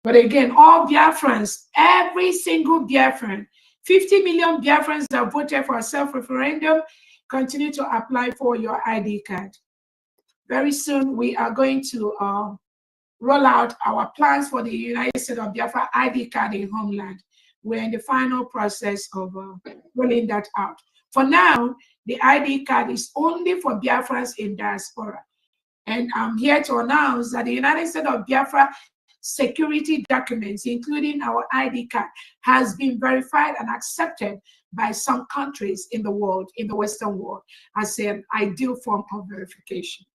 But again, all Biafrans, every single Biafran, 50 million Biafrans that voted for a self-referendum, continue to apply for your ID card. Very soon, we are going to roll out our plans for the United States of Biafra ID card in homeland. We're in the final process of rolling that out. For now, the ID card is only for Biafrans in diaspora. And I'm here to announce that the United States of Biafra security documents, including our ID card, has been verified and accepted by some countries in the world, in the Western world, as an ideal form of verification.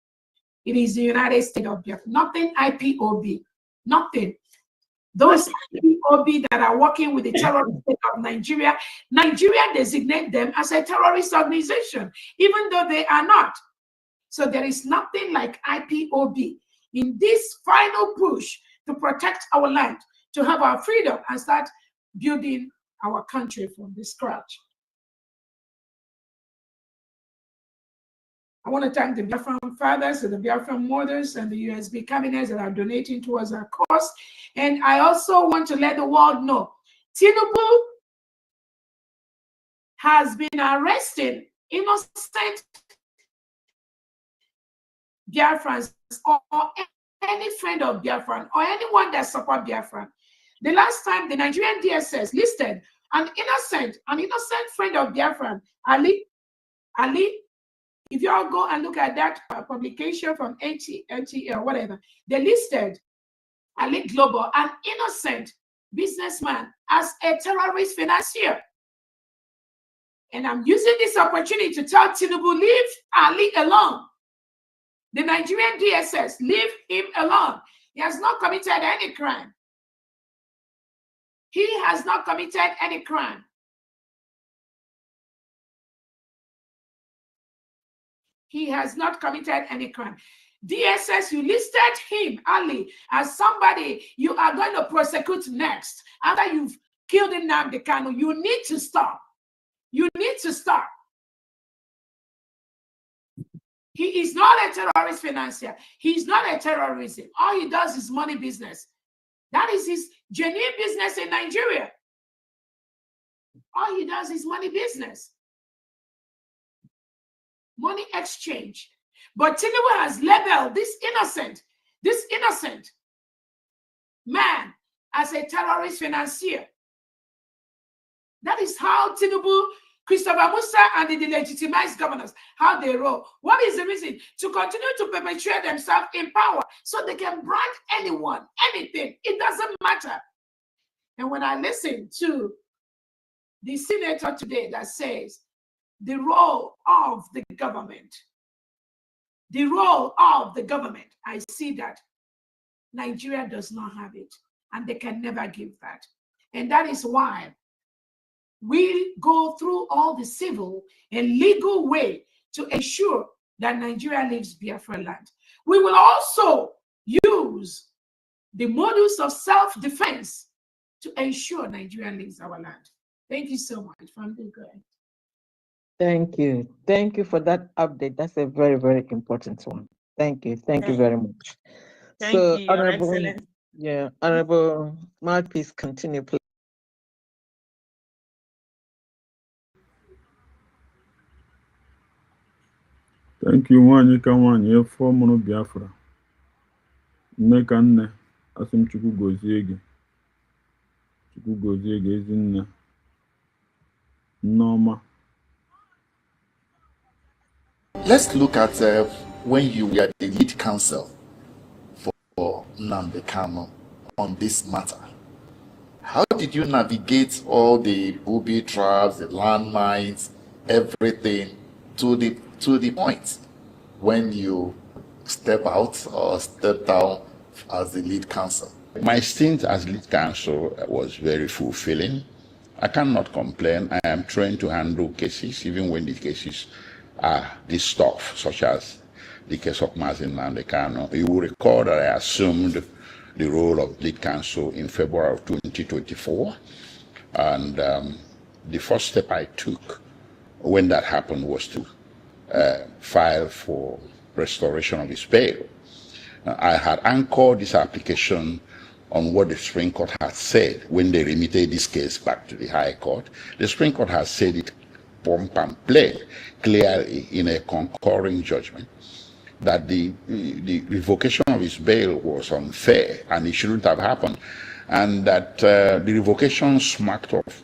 It is the United States of Biafra, nothing IPOB, nothing. Those IPOB that are working with the terrorist state of Nigeria, Nigeria designate them as a terrorist organization, even though they are not. So there is nothing like IPOB in this final push to protect our land, to have our freedom and start building our country from the scratch. I want to thank the Biafran fathers and the Biafran mothers and the USB cabinets that are donating towards our cause. And I also want to let the world know, Tinubu has been arresting innocent Biafrans or any friend of Biafran or anyone that support Biafran. The last time the Nigerian DSS listed an innocent friend of Biafran, Ali, if you all go and look at that publication from NT or whatever, they listed Ali Global, an innocent businessman, as a terrorist financier. And I'm using this opportunity to tell Tinubu, leave Ali alone. The Nigerian DSS, leave him alone. He has not committed any crime. He has not committed any crime. He has not committed any crime. DSS, you listed him, Ali, as somebody you are going to prosecute next. After you've killed Nnamdi Kanu, you need to stop. You need to stop. He is not a terrorist financier. He's not a terrorist. All he does is money business. That is his genuine business in Nigeria. All he does is money business. Money exchange. But Tinubu has labeled this innocent man as a terrorist financier. That is how Tinubu, Christopher Musa, and the delegitimized governors, how they roll. What is the reason? To continue to perpetuate themselves in power so they can brand anyone, anything. It doesn't matter. And when I listen to the senator today that says the role of the government, I see that Nigeria does not have it, and they can never give that. And that is why we go through all the civil and legal way to ensure that Nigeria leaves Biafra land. We will also use the modus of self-defense to ensure Nigeria leaves our land. Thank you so much. Family, go ahead. Thank you. Thank you for that update. That's a very, very important one. Thank you. Thank you very much. Thank you, Your Honorable, Excellency. yeah, Honorable Mouthpiece, continue, please. Thank you, nwanyị ka nwanyị efọ mụrụ Biafra. Nne ka nne, asị m Chukwu gozie gị. Chukwu gozie gị ezi nne. Nneọma. Let's look at when you were the lead counsel for Nnamdi Kanu on this matter. How did you navigate all the booby traps, the landmines, everything to the point when you step out or step down as the lead counsel? My stint as lead counsel was very fulfilling. I cannot complain. I am trained to handle cases, even when the cases are this tough, such as the case of Nnamdi Kanu. You will recall that I assumed the role of lead counsel in February of 2024. And the first step I took when that happened was to file for restoration of his bail. I had anchored this application on what the Supreme Court had said when they remitted this case back to the High Court. The Supreme Court has said it point and plain, clearly in a concurring judgment, that the revocation of his bail was unfair and it shouldn't have happened, and that the revocation smacked of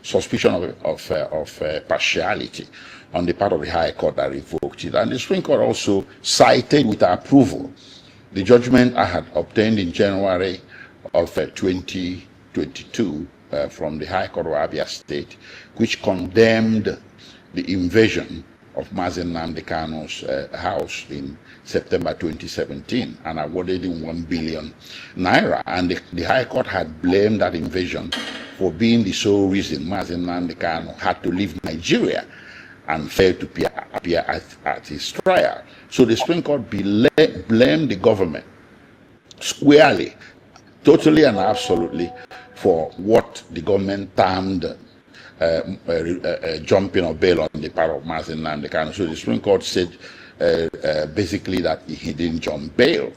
suspicion of partiality on the part of the High Court that revoked it. And the Supreme Court also cited with approval the judgment I had obtained in January of 2022 from the High Court of Abia State, which condemned the invasion of Mazen Nnamdi Kanu's house in September 2017 and awarded him 1 billion naira. And the High Court had blamed that invasion for being the sole reason Mazen Nnamdi Kanu had to leave Nigeria and failed to appear at his trial. So the Supreme Court blamed the government squarely, totally and absolutely, for what the government termed jumping of bail on the part of Mazen Nnamdi Kanu. So the Supreme Court said basically that he didn't jump bail.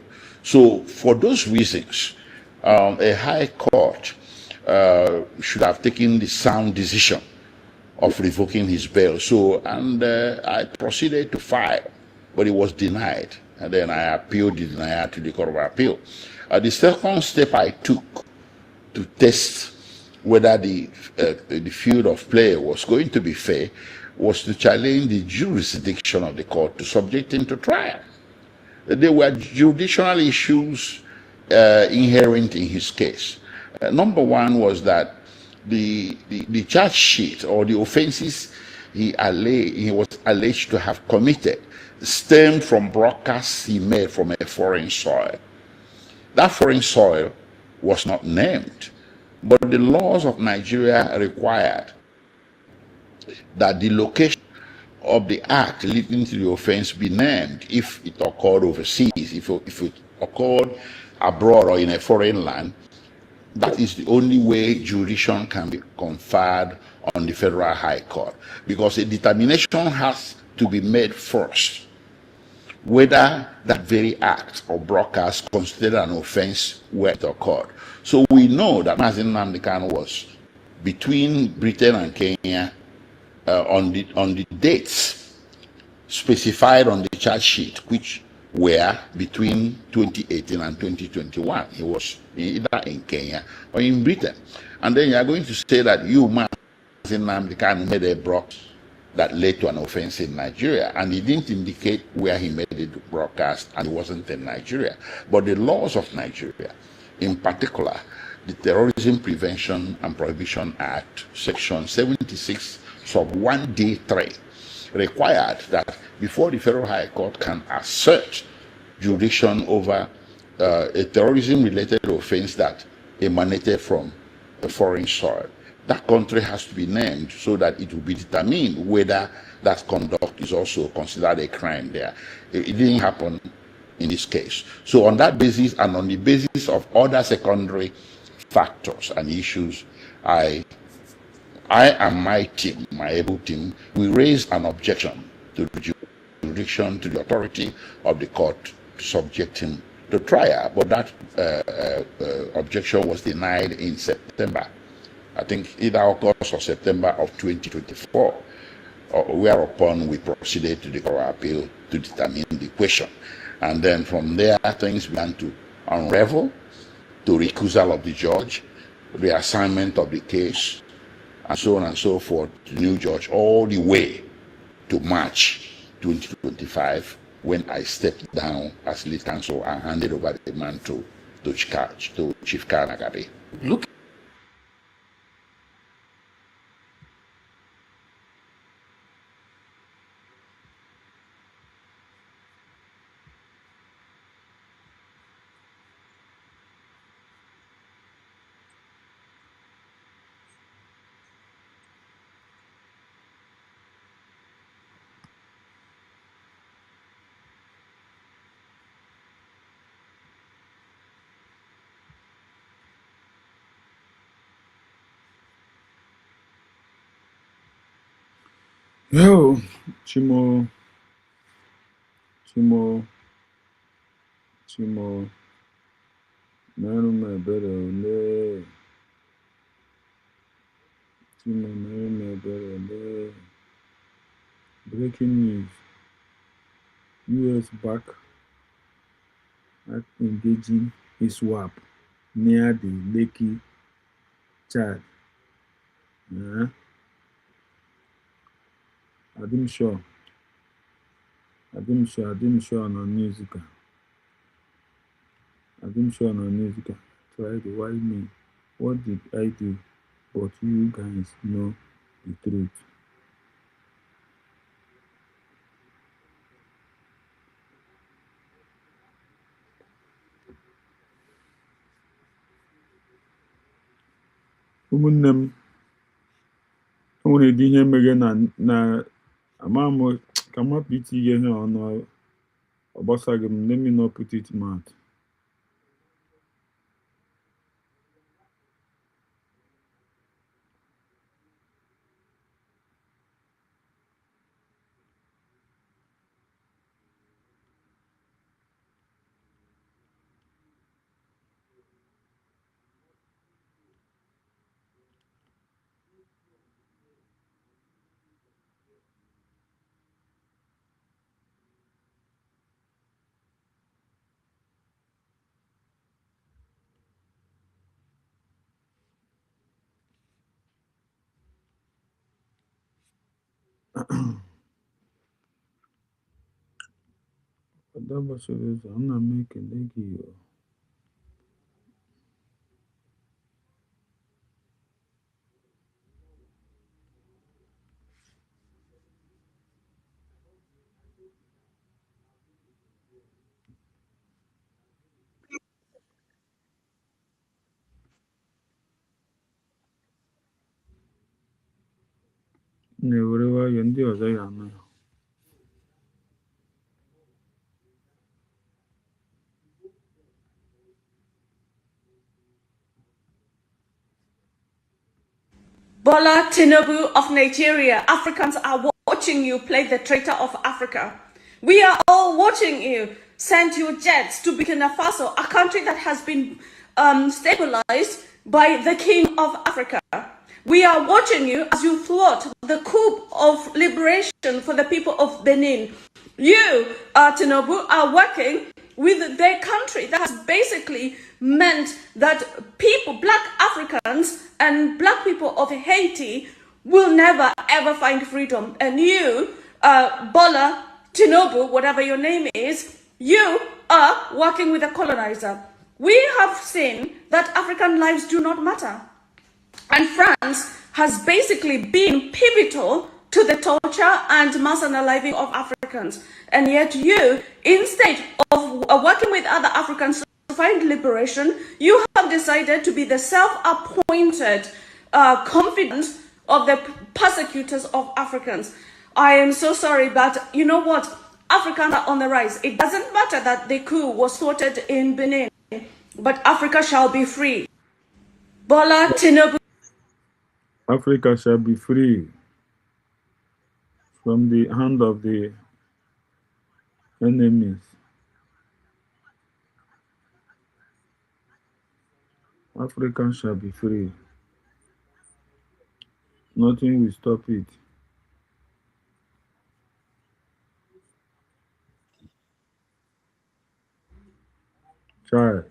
So for those reasons, a High Court should have taken the sound decision of revoking his bail. So, and I proceeded to file, but it was denied. And then I appealed the denial to the Court of Appeal. The second step I took to test whether the field of play was going to be fair was to challenge the jurisdiction of the court to subject him to trial. There were judicial issues inherent in his case. Number one was that the charge sheet or the offenses he was alleged to have committed stemmed from broadcasts he made from a foreign soil. That foreign soil was not named, but the laws of Nigeria required that the location of the act leading to the offense be named if it occurred overseas, if it occurred abroad or in a foreign land. That is the only way jurisdiction can be conferred on the Federal High Court, because a determination has to be made first whether that very act or broadcast considered an offense where it occurred. So we know that Mazen Nnamdi Kanu was between Britain and Kenya on the dates specified on the charge sheet, which were between 2018 and 2021. He was either in Kenya or in Britain. And then you are going to say that you, Mazen Nnamdi Kanu, made a broadcast that led to an offense in Nigeria, and he didn't indicate where he made the broadcast, and it wasn't in Nigeria. But the laws of Nigeria, in particular, the Terrorism Prevention and Prohibition Act, Section 76, sub 1D3, required that before the Federal High Court can assert jurisdiction over a terrorism-related offense that emanated from a foreign soil, that country has to be named so that it will be determined whether that conduct is also considered a crime there. It didn't happen in this case. So on that basis and on the basis of other secondary factors and issues, I and my team, my able team, we raised an objection to the jurisdiction, to the authority of the court to subject him to trial. But that objection was denied in September. I think either August or September of 2024, whereupon we proceeded to the Court of Appeal to determine the question. And then from there, things began to unravel, to recusal of the judge, reassignment of the case, and so on and so forth, to new judge, all the way to March 2025, when I stepped down as lead counsel and handed over the mantle to Chief Kanagabe. Look. Yo, Chimo, Narume better ole. Chimo, Narume better ole. Breaking news: U.S. back at engaging a swap near the Lekki, Chad. I'm sure on music. Try to why me. What did I do? But you guys know the truth. Ụmụnne m, o nwere ụdị ihe mere na ama m ka m hapụ iti ihe ọnụ ọ gbasaghị m. Let me not put it mouth. Adabasoro ụzọ, ana m ekele gị. Na-ewere nwayọọ, ndị ọzọ ya anụ ya. Bola Tinubu of Nigeria, Africans are watching you play the traitor of Africa. We are all watching you send your jets to Burkina Faso, a country that has been stabilized by the king of Africa. We are watching you as you thwart the coup of liberation for the people of Benin. You, Tinubu, are working with their country that has basically meant that people, black Africans and black people of Haiti will never ever find freedom. And you, Bola Tinubu, whatever your name is, you are working with a colonizer. We have seen that African lives do not matter. And France has basically been pivotal to the torture and mass unaliving of Africans. And yet you, instead of working with other Africans to find liberation, you have decided to be the self-appointed confidant of the persecutors of Africans. I am so sorry, but you know what? Africans are on the rise. It doesn't matter that the coup was thwarted in Benin, but Africa shall be free. Bola Tinubu. Africa shall be free from the hand of the enemies. Africa shall be free. Nothing will stop it. Child.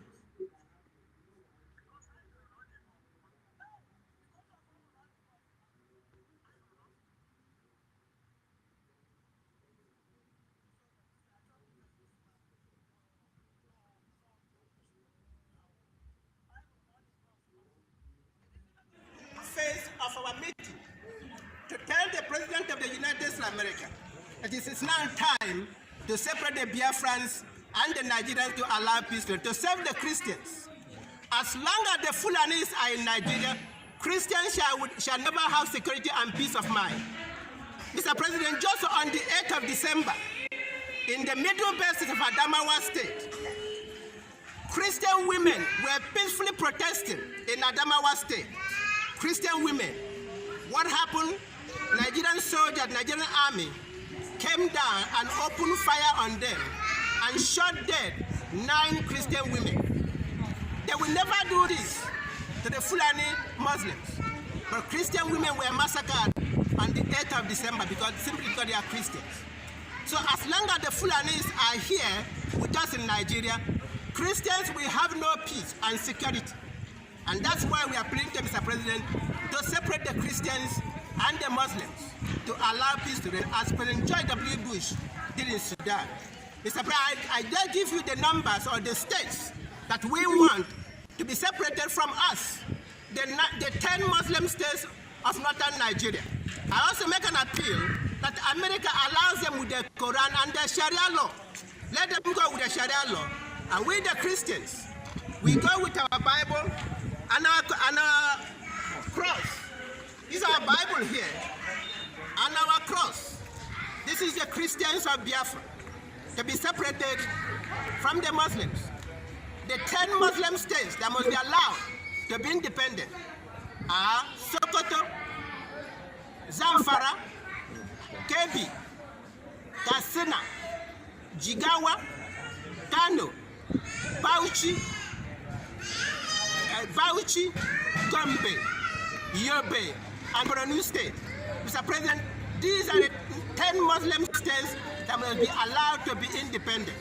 Phase of our meeting to tell the President of the United States of America that it is now time to separate the Biafrans and the Nigerians to allow peace to save the Christians. As long as the Fulanis are in Nigeria, Christians shall never have security and peace of mind. Mr. President, just on the 8th of December, in the middle belt of Adamawa State, Christian women were peacefully protesting in Adamawa State. Christian women. What happened? Nigerian soldiers, Nigerian army came down and opened fire on them and shot dead 9 Christian women. They will never do this to the Fulani Muslims. But Christian women were massacred on the 8th of December simply because they are Christians. So as long as the Fulanis are here with us in Nigeria, Christians will have no peace and security. And that's why we are pleading to Mr. President to separate the Christians and the Muslims to allow peace to reign, as President George W. Bush did in Sudan. Mr. President, I just give you the numbers or the states that we want to be separated from us, the 10 Muslim states of northern Nigeria. I also make an appeal that America allows them with the Quran and the Sharia law. Let them go with the Sharia law. And we, the Christians, we go with our Bible and our cross. This is our Bible here and our cross. This is the Christians of Biafra to be separated from the Muslims. The 10 Muslim states that must be allowed to be independent are Sokoto, Zamfara, Kebbi, Katsina, Jigawa, Kano, Bauchi, Gombe, Yobe, and Borno State. Mr. President, these are the 10 Muslim states that must be allowed to be independent.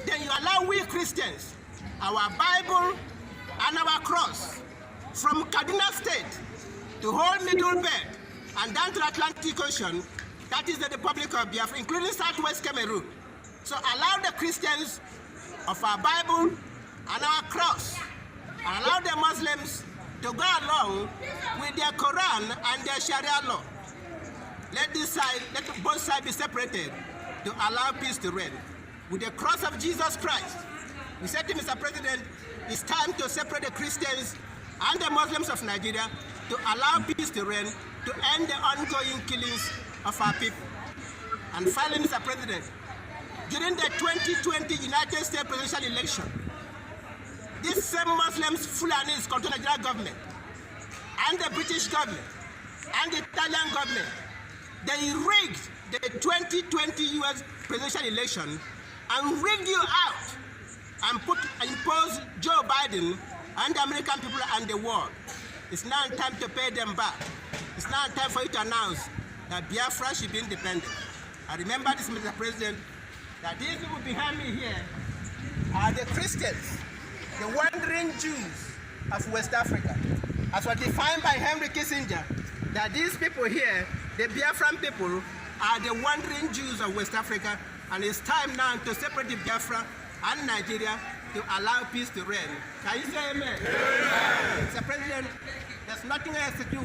Then you allow we Christians our Bible and our cross from Kaduna State to whole Middle Belt and down to the Atlantic Ocean, that is the Republic of Biafra, including Southwest Cameroon. So allow the Christians of our Bible and our cross, and allow the Muslims to go along with their Quran and their Sharia law. Let both sides be separated to allow peace to reign. With the cross of Jesus Christ, we said to Mr. President, it's time to separate the Christians and the Muslims of Nigeria to allow peace to reign, to end the ongoing killings of our people. And finally, Mr. President, during the 2020 United States presidential election, these same Muslims, Fulanis, control the Nigerian government, and the British government, and the Italian government. They rigged the 2020 US presidential election and rigged you out and imposed Joe Biden and the American people and the world. It's now time to pay them back. It's now time for you to announce that Biafra should be independent. I remember this, Mr. President, that these people behind me here are the Christians, the wandering Jews of West Africa. As was defined by Henry Kissinger, that these people here, the Biafran people, are the wandering Jews of West Africa, and it's time now to separate the Biafra and Nigeria to allow peace to reign. Can you say amen? Amen. Mr. President, there's nothing else to do.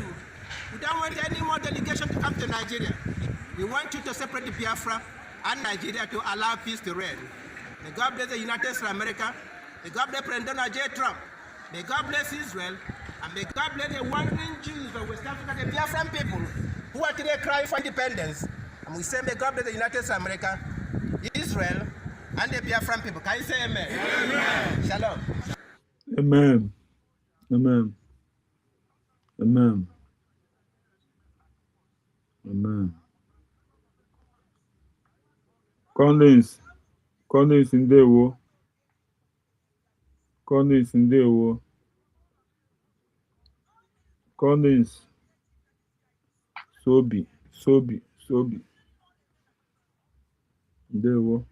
We don't want any more delegation to come to Nigeria. We want you to separate the Biafra and Nigeria to allow peace to reign. May God bless the United States of America. May God bless President Donald J. Trump. May God bless Israel. And may God bless the wandering Jews of West Africa, the Biafran people, who are today crying for independence. And we say, may God bless the United States of America. Israel, and the Biafran people. Can you say amen? Amen. Shalom. Amen. Amen. Amen. Amen. Collins ndewo. Collins ndewo. Collins. Sobi. Ndewo.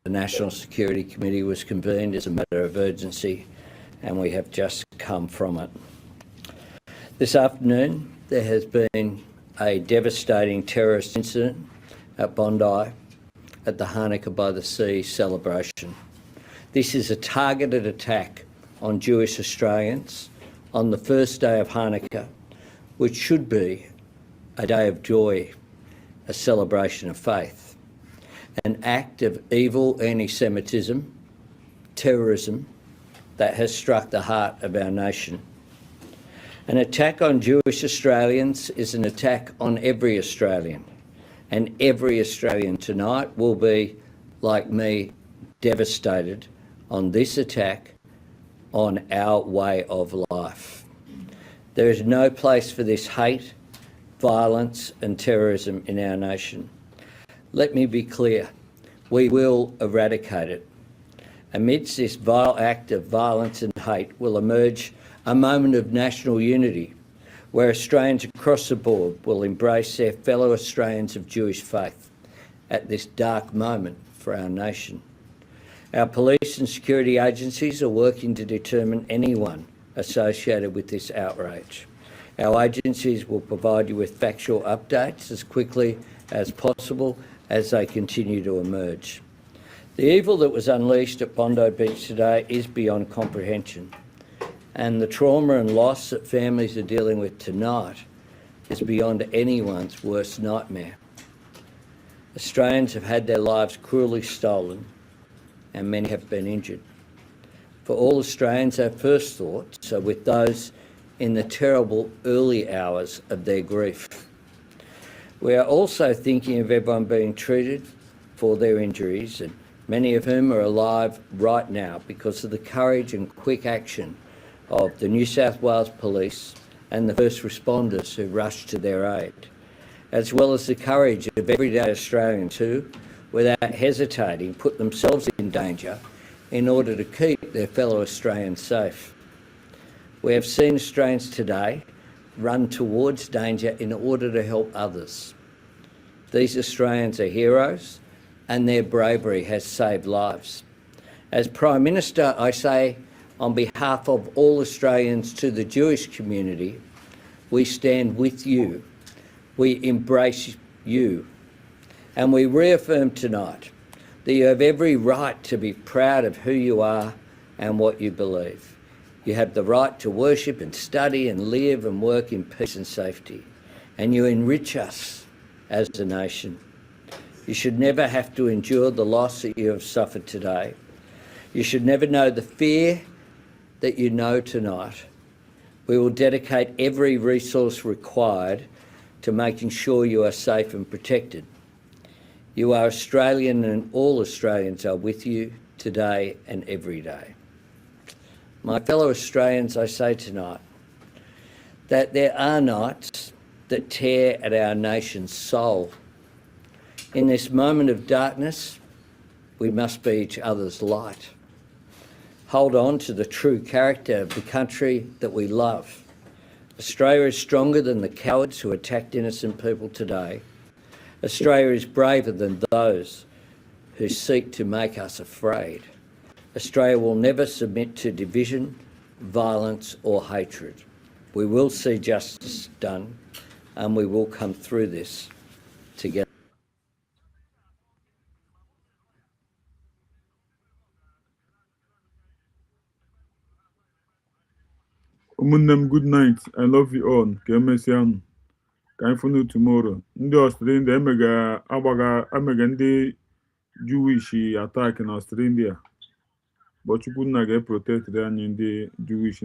The National Security Committee was convened as a matter of urgency, and we have just come from it. This afternoon, there has been a devastating terrorist incident at Bondi at the Hanukkah by the Sea celebration. This is a targeted attack on Jewish Australians on the first day of Hanukkah, which should be a day of joy, a celebration of faith. An act of evil anti-Semitism, terrorism, that has struck the heart of our nation. An attack on Jewish Australians is an attack on every Australian, and every Australian tonight will be, like me, devastated on this attack on our way of life. There is no place for this hate, violence and terrorism in our nation. Let me be clear, we will eradicate it. Amidst this vile act of violence and hate will emerge a moment of national unity where Australians across the board will embrace their fellow Australians of Jewish faith at this dark moment for our nation. Our police and security agencies are working to determine anyone associated with this outrage. Our agencies will provide you with factual updates as quickly as possible as they continue to emerge. The evil that was unleashed at Bondi Beach today is beyond comprehension, and the trauma and loss that families are dealing with tonight is beyond anyone's worst nightmare. Australians have had their lives cruelly stolen and many have been injured. For all Australians, our first thoughts are with those in the terrible early hours of their grief. We are also thinking of everyone being treated for their injuries, and many of whom are alive right now because of the courage and quick action of the New South Wales Police and the first responders who rushed to their aid, as well as the courage of everyday Australians who, without hesitating, put themselves in danger in order to keep their fellow Australians safe. We have seen Australians today run towards danger in order to help others. These Australians are heroes and their bravery has saved lives. As Prime Minister, I say on behalf of all Australians to the Jewish community, we stand with you, we embrace you, and we reaffirm tonight that you have every right to be proud of who you are and what you believe. You have the right to worship and study and live and work in peace and safety, and you enrich us as a nation. You should never have to endure the loss that you have suffered today. You should never know the fear that you know tonight. We will dedicate every resource required to making sure you are safe and protected. You are Australian and all Australians are with you today and every day. My fellow Australians, I say tonight that there are nights that tear at our nation's soul. In this moment of darkness, we must be each other's light. Hold on to the true character of the country that we love. Australia is stronger than the cowards who attacked innocent people today. Australia is braver than those who seek to make us afraid. Australia will never submit to division, violence or hatred. We will see justice done and we will come through this together. Good night. I love you all. Kemesian. Can you tomorrow? Ndị Australia emega ndị Jewish attack in Australia. But you couldn't get protect anyị ndị Jewish